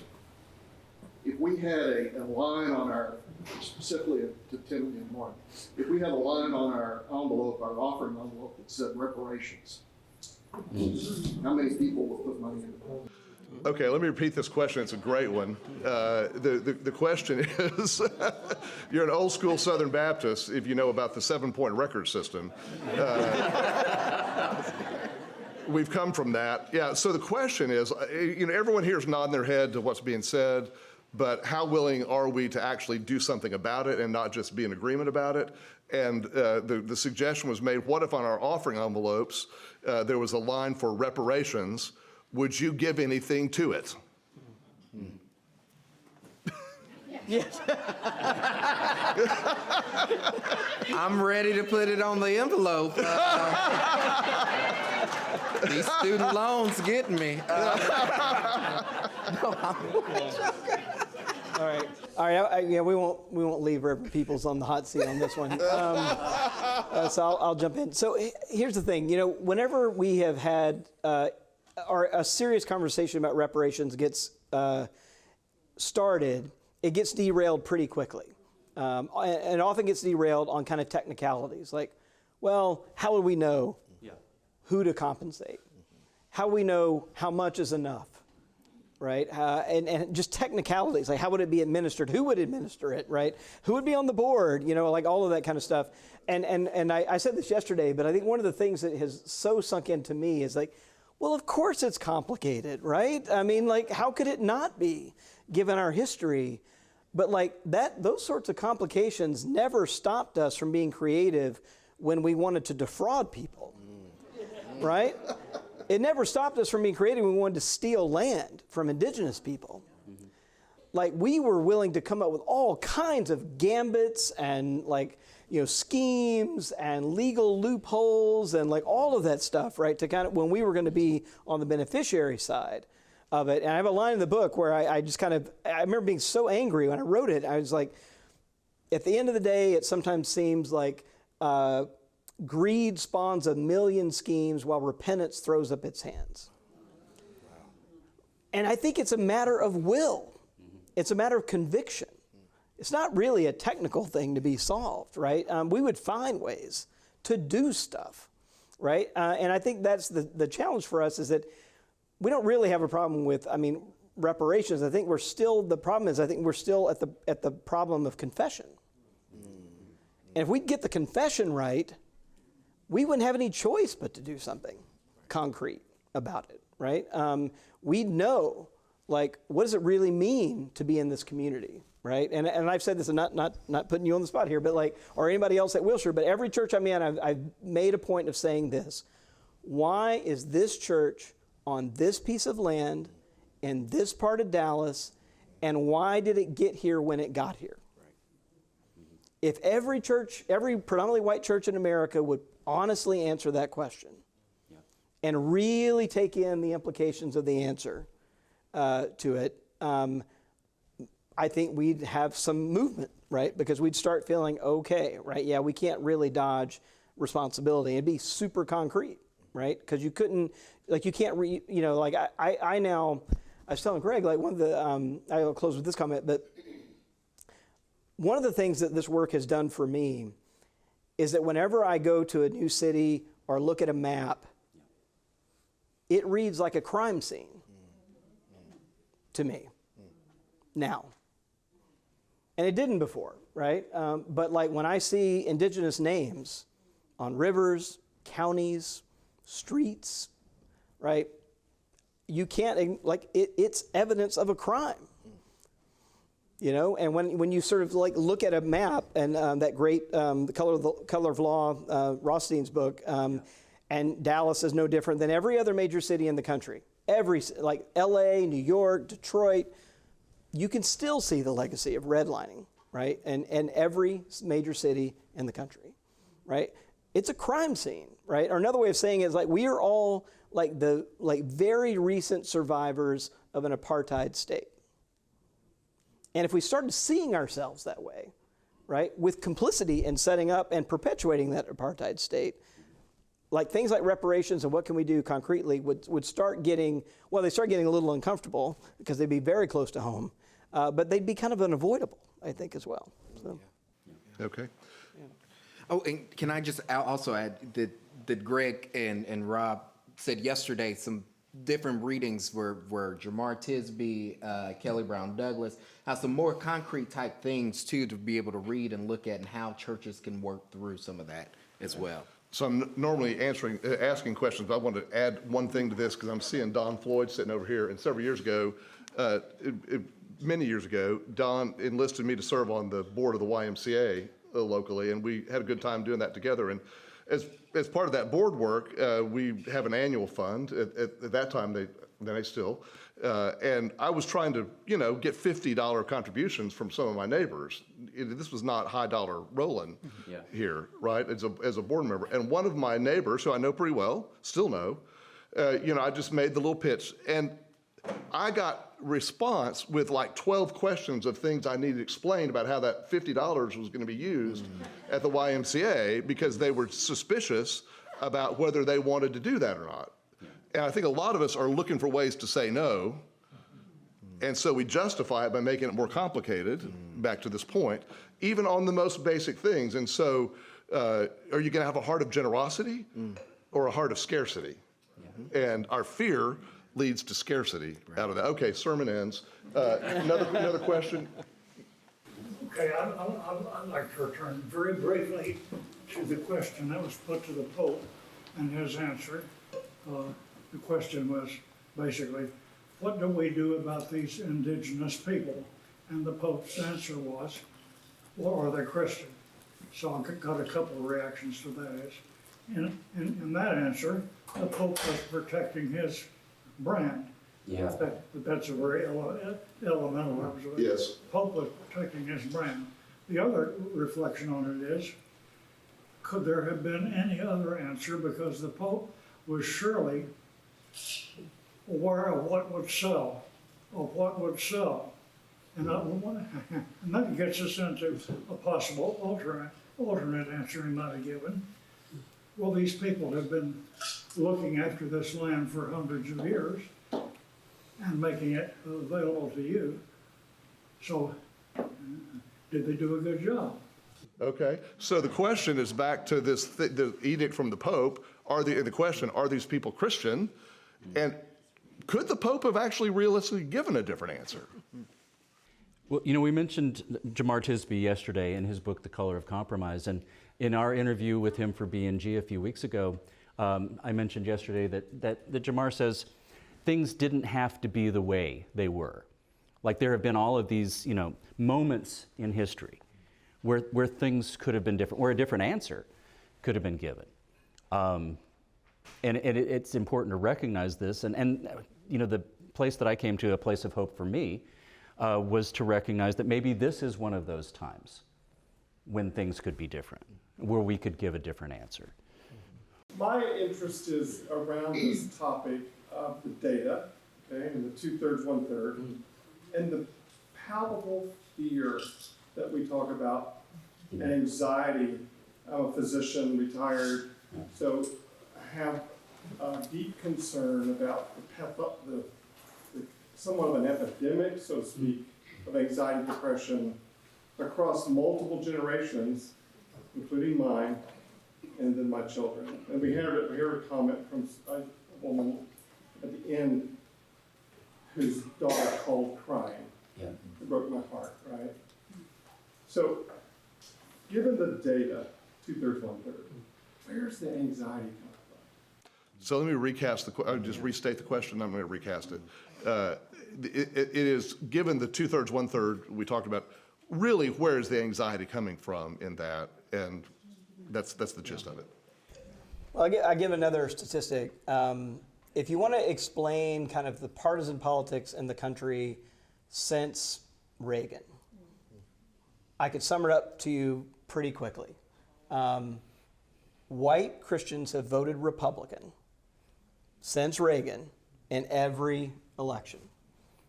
if we had a line on our, specifically to Timothy and Mark, if we had a line on our envelope, our offering envelope that said reparations, how many people will put money in it? Okay, let me repeat this question. It's a great one. The question is, you're an old school Southern Baptist, if you know about the 7-point record system. We've come from that. Yeah, so the question is, everyone here is nodding their head to what's being said, but how willing are we to actually do something about it and not just be in agreement about it? And the suggestion was made, what if on our offering envelopes there was a line for reparations? Would you give anything to it? Yes. I'm ready to put it on the envelope. These student loans getting me. All right. We won't leave Reverend Peoples on the hot seat on this one. So I'll jump in. So here's the thing. Whenever we have had a serious conversation about reparations gets started, it gets derailed pretty quickly. And often gets derailed on kind of technicalities. Like, well, how would we know who to compensate? How do we know how much is enough? Right? And just technicalities, like how would it be administered? Who would administer it, right? Who would be on the board? Like all of that kind of stuff. And I said this yesterday, but I think one of the things that has so sunk into me is like, well, of course it's complicated, right? I mean, like, how could it not be, given our history? But like those sorts of complications never stopped us from being creative when we wanted to defraud people, right? It never stopped us from being creative when we wanted to steal land from indigenous people. Like, we were willing to come up with all kinds of gambits and schemes and legal loopholes and like all of that stuff, right? To kind of, when we were going to be on the beneficiary side of it. And I have a line in the book where I remember being so angry when I wrote it. I was like, at the end of the day, it sometimes seems like greed spawns a million schemes while repentance throws up its hands. And I think it's a matter of will. It's a matter of conviction. It's not really a technical thing to be solved, right? We would find ways to do stuff, right? And I think that's the challenge for us, is that we don't really have a problem with, reparations. I think we're still at the problem of confession. And if we get the confession right, we wouldn't have any choice but to do something concrete about it, right? We'd know, like, what does it really mean to be in this community, right? And I've said this, and not putting you on the spot here, but like, or anybody else at Wilshire, but every church I'm in, I've made a point of saying this: why is this church on this piece of land in this part of Dallas, and why did it get here when it got here? If every predominantly white church in America would honestly answer that question and really take in the implications of the answer to it, I think we'd have some movement, right? Because we'd start feeling okay, right? Yeah, we can't really dodge responsibility. It'd be super concrete, right? Because you couldn't, like, you can't I was telling Greg, like, one of the, I'll close with this comment, but one of the things that this work has done for me is that whenever I go to a new city or look at a map, it reads like a crime scene to me now. And it didn't before, right? But like, when I see indigenous names on rivers, counties, streets, right? you can't, like, it's evidence of a crime. You know, and when you sort of like look at a map and that great The Color of Law, Rothstein's book, and Dallas is no different than every other major city in the country. Like LA, New York, Detroit, you can still see the legacy of redlining, right? And every major city in the country, right? It's a crime scene, right? Or another way of saying it is like we are all like the very recent survivors of an apartheid state. And if we started seeing ourselves that way, right, with complicity in setting up and perpetuating that apartheid state, like things like reparations and what can we do concretely would start getting, well, they start getting a little uncomfortable because they'd be very close to home, but they'd be kind of unavoidable, I think, as well. So. Okay. Yeah. Oh, and can I just also add that Greg and Rob said yesterday some different readings were Jamar Tisby, Kelly Brown Douglas, have some more concrete type things too to be able to read and look at and how churches can work through some of that as well. So I'm normally asking questions, but I want to add one thing to this because I'm seeing Don Floyd sitting over here. And several years ago, many years ago, Don enlisted me to serve on the board of the YMCA locally, and we had a good time doing that together. And as part of that board work, we have an annual fund. At that time, they still, and I was trying to, get $50 contributions from some of my neighbors. This was not high dollar rolling here, right? As a board member, and one of my neighbors, who I know pretty well, still know, I just made the little pitch, and I got response with like 12 questions of things I needed explained about how that $50 was going to be used at the YMCA because they were suspicious about whether they wanted to do that or not. And I think a lot of us are looking for ways to say no, and so we justify it by making it more complicated, back to this point, even on the most basic things. And so are you going to have a heart of generosity or a heart of scarcity? And our fear leads to scarcity out of that. Okay, sermon ends. Another question? Okay, I'd like to return very briefly to the question that was put to the Pope and his answer. The question was basically, what do we do about these indigenous people? And the Pope's answer was, well, are they Christian? So I got a couple of reactions to that. In that answer, the Pope was protecting his brand. Yeah. That's a very elemental observation. Yes. Pope was protecting his brand. The other reflection on it is, could there have been any other answer? Because the Pope was surely aware of what would sell, And that gets us into a possible alternate answer he might have given. Well, these people have been looking after this land for hundreds of years and making it available to you. So, did they do a good job? Okay, so the question is back to this, the edict from the Pope. The question, are these people Christian? And could the Pope have actually realistically given a different answer? Well, we mentioned Jamar Tisby yesterday in his book, The Color of Compromise. And in our interview with him for BNG a few weeks ago, I mentioned yesterday that Jamar says things didn't have to be the way they were. Like there have been all of these, moments in history where things could have been different, where a different answer could have been given. And it's important to recognize this. And the place that I came to, a place of hope for me, was to recognize that maybe this is one of those times when things could be different, where we could give a different answer. My interest is around this topic of the data, okay, and the 2/3, 1/3, and the palpable fear that we talk about, and anxiety. I'm a physician, retired, so I have a deep concern about the somewhat of an epidemic, so to speak, of anxiety, depression across multiple generations, including mine, and then my children. And we heard a comment from a woman at the end whose daughter called crying. Yeah. It broke my heart, right? So, given the data, 2/3, 1/3, where's the anxiety coming from? So let me recast just restate the question. I'm going to recast it. It is, given the 2/3, 1/3 we talked about, really where is the anxiety coming from in that? And that's the gist of it. Well, I give another statistic. If you want to explain kind of the partisan politics in the country since Reagan, I could sum it up to you pretty quickly. White Christians have voted Republican since Reagan in every election.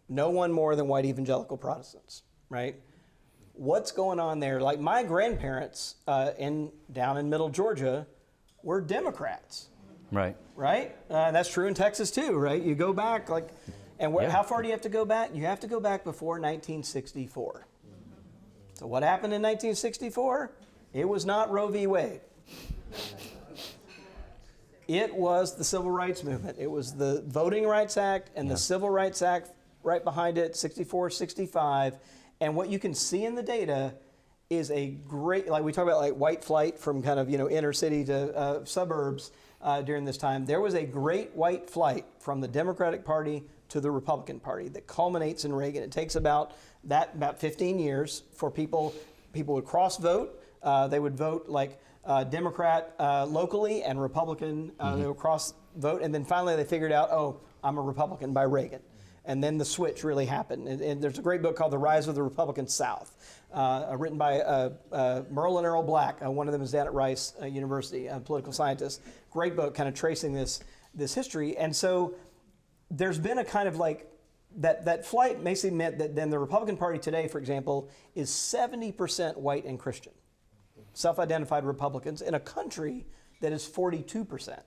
No one more than white evangelical Protestants, right? What's going on there? Like my grandparents down in Middle Georgia were Democrats. Right. Right? That's true in Texas too, right? You go back how far do you have to go back? You have to go back before 1964. So what happened in 1964? It was not Roe v. Wade. It was the Civil Rights Movement. It was the Voting Rights Act and the Civil Rights Act right behind it, 64, 65. And what you can see in the data is a great, like we talk about like white flight from kind of, inner city to suburbs during this time. There was a great white flight from the Democratic Party to the Republican Party that culminates in Reagan. It takes about 15 years for people would cross vote. They would vote like Democrat locally and Republican. They would cross vote, and then finally they figured out, oh, I'm a Republican by Reagan. And then the switch really happened. And there's a great book called The Rise of the Republican South, written by Merlin Earl Black. One of them is down at Rice University, a political scientist. Great book kind of tracing this history. And so there's been a kind of like, that flight basically meant that then the Republican Party today, for example, is 70% white and Christian, self-identified Republicans in a country that is 42%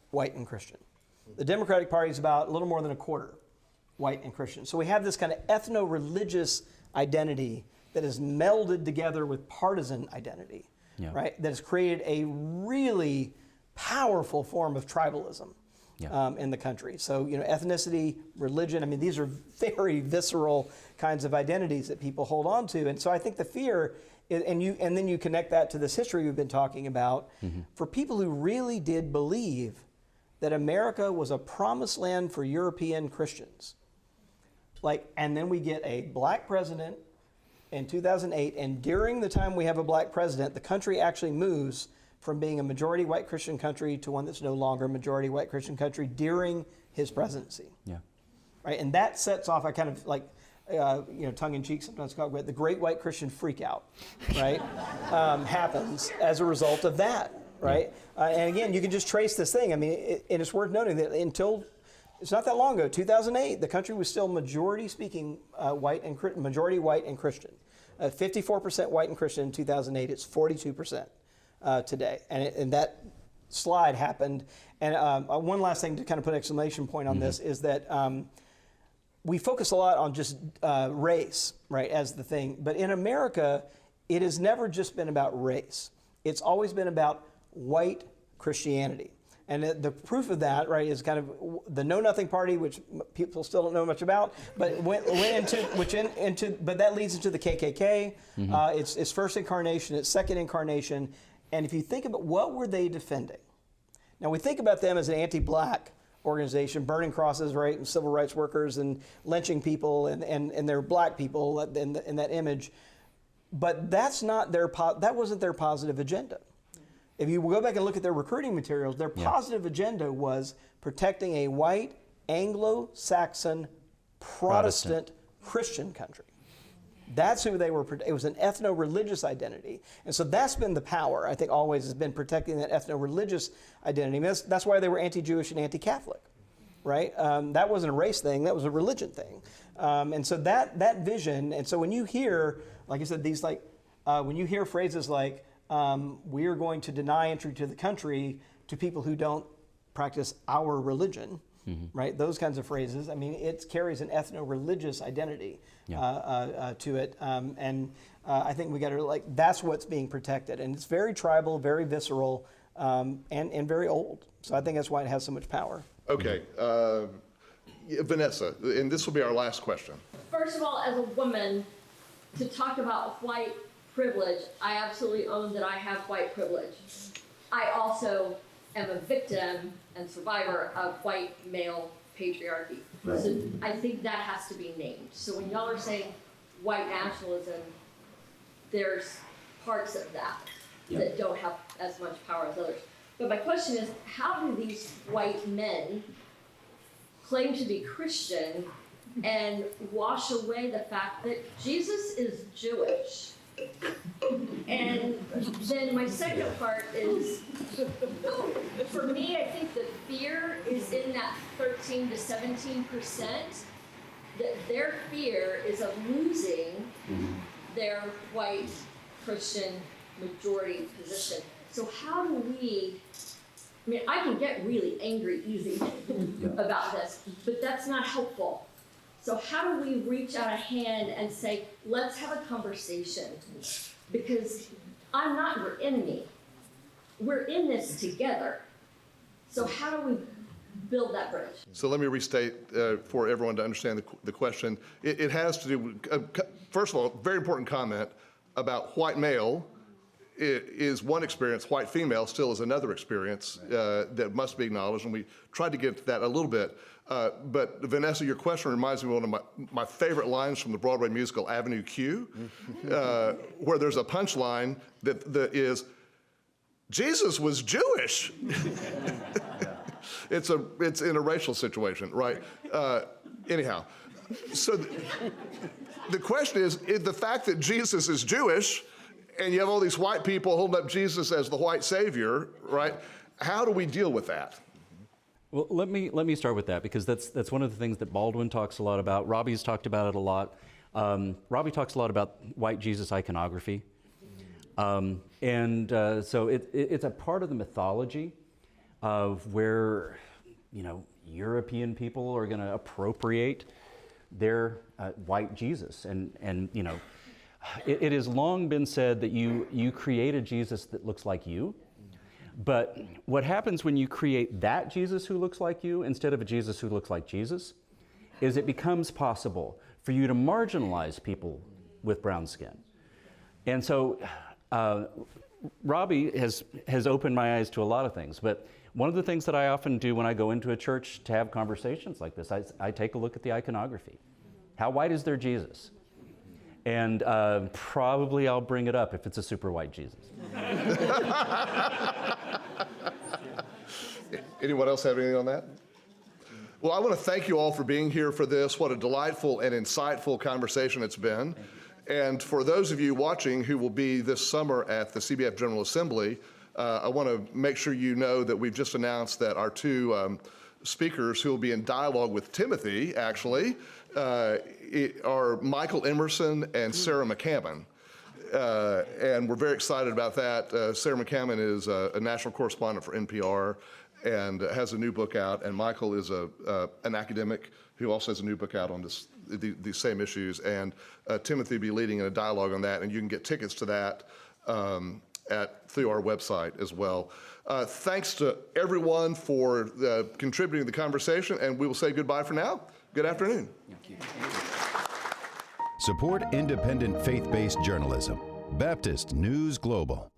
white and Christian. The Democratic Party is about a little more than a quarter white and Christian. So we have this kind of ethno-religious identity that is melded together with partisan identity, right? That has created a really powerful form of tribalism in the country. So, ethnicity, religion, these are very visceral kinds of identities that people hold on to. And so I think the fear, and then you connect that to this history we've been talking about, for people who really did believe that America was a promised land for European Christians. And then we get a black president in 2008, and during the time we have a black president, the country actually moves from being a majority white Christian country to one that's no longer a majority white Christian country during his presidency. Yeah. Right, and that sets off a kind of like, tongue in cheek sometimes called the Great White Christian Freakout, right? Happens as a result of that, right? And again, you can just trace this thing. And it's worth noting that until it's not that long ago, 2008, the country was still majority speaking majority white and Christian. 54% white and Christian in 2008. It's 42%. Today, and that slide happened. And one last thing to kind of put an exclamation point on this is that we focus a lot on just race, right, as the thing. But in America, it has never just been about race. It's always been about white Christianity. And the proof of that, right, is kind of the Know Nothing Party, which people still don't know much about, but went into but that leads into the KKK. Its first incarnation, its second incarnation. And if you think about what were they defending? Now we think about them as an anti-black organization, burning crosses, right, and civil rights workers and lynching people, and they're black people in that image. But that's not that wasn't their positive agenda. If you go back and look at their recruiting materials, their positive agenda was protecting a white Anglo-Saxon Protestant Christian country. That's who they were. It was an ethno-religious identity. And so that's been the power, I think, always has been protecting that ethno-religious identity. That's why they were anti-Jewish and anti-Catholic, right? That wasn't a race thing, that was a religion thing. And so that vision, and so when you hear, like I said, when you hear phrases like, we are going to deny entry to the country to people who don't practice our religion, right? Those kinds of phrases. It carries an ethno-religious identity to it, and I think we got to that's what's being protected, and it's very tribal, very visceral, and very old. So I think that's why it has so much power. Okay, Vanessa, and this will be our last question. First of all, as a woman, to talk about white privilege, I absolutely own that I have white privilege. I also am a victim and survivor of white male patriarchy. Right. So I think that has to be named. So when y'all are saying white nationalism, there's parts of that that don't have as much power as others. But my question is, how do these white men claim to be Christian and wash away the fact that Jesus is Jewish? And then my second part is, for me, I think the fear is in that 13 to 17%, that their fear is of losing their white Christian majority position. So how do we, I mean, I can get really angry easy about this, but that's not helpful. So how do we reach out a hand and say, let's have a conversation? Because I'm not your enemy. We're in this together. So how do we build that bridge? So let me restate for everyone to understand the question. It has to do with, first of all, very important comment about white male is one experience, white female still is another experience that must be acknowledged, and we tried to get to that a little bit. But Vanessa, your question reminds me of one of my favorite lines from the Broadway musical Avenue Q, where there's a punchline that is, Jesus was Jewish. It's in a racial situation, right? Anyhow, so the question is the fact that Jesus is Jewish, and you have all these white people holding up Jesus as the white savior, right? How do we deal with that? Well, let me start with that, because that's one of the things that Baldwin talks a lot about. Robbie's talked about it a lot. Robbie talks a lot about white Jesus iconography. So it's a part of the mythology of where, European people are going to appropriate their white Jesus. And it has long been said that you create a Jesus that looks like you. But what happens when you create that Jesus who looks like you instead of a Jesus who looks like Jesus is it becomes possible for you to marginalize people with brown skin. And so Robbie has opened my eyes to a lot of things. But one of the things that I often do when I go into a church to have conversations like this, I take a look at the iconography. How white is their Jesus? And probably I'll bring it up if it's a super white Jesus. Anyone else have anything on that? Well, I want to thank you all for being here for this. What a delightful and insightful conversation it's been. And for those of you watching who will be this summer at the CBF General Assembly, I want to make sure you know that we've just announced that our two speakers who will be in dialogue with Timothy, actually, are Michael Emerson and Sarah McCammon. And we're very excited about that. Sarah McCammon is a national correspondent for NPR and has a new book out, and Michael is an academic who also has a new book out on these same issues, and Timothy will be leading in a dialogue on that, and you can get tickets to that through our website as well. Thanks to everyone for contributing to the conversation, and we will say goodbye for now. Good afternoon. Thank you. Support independent faith-based journalism. Baptist News Global.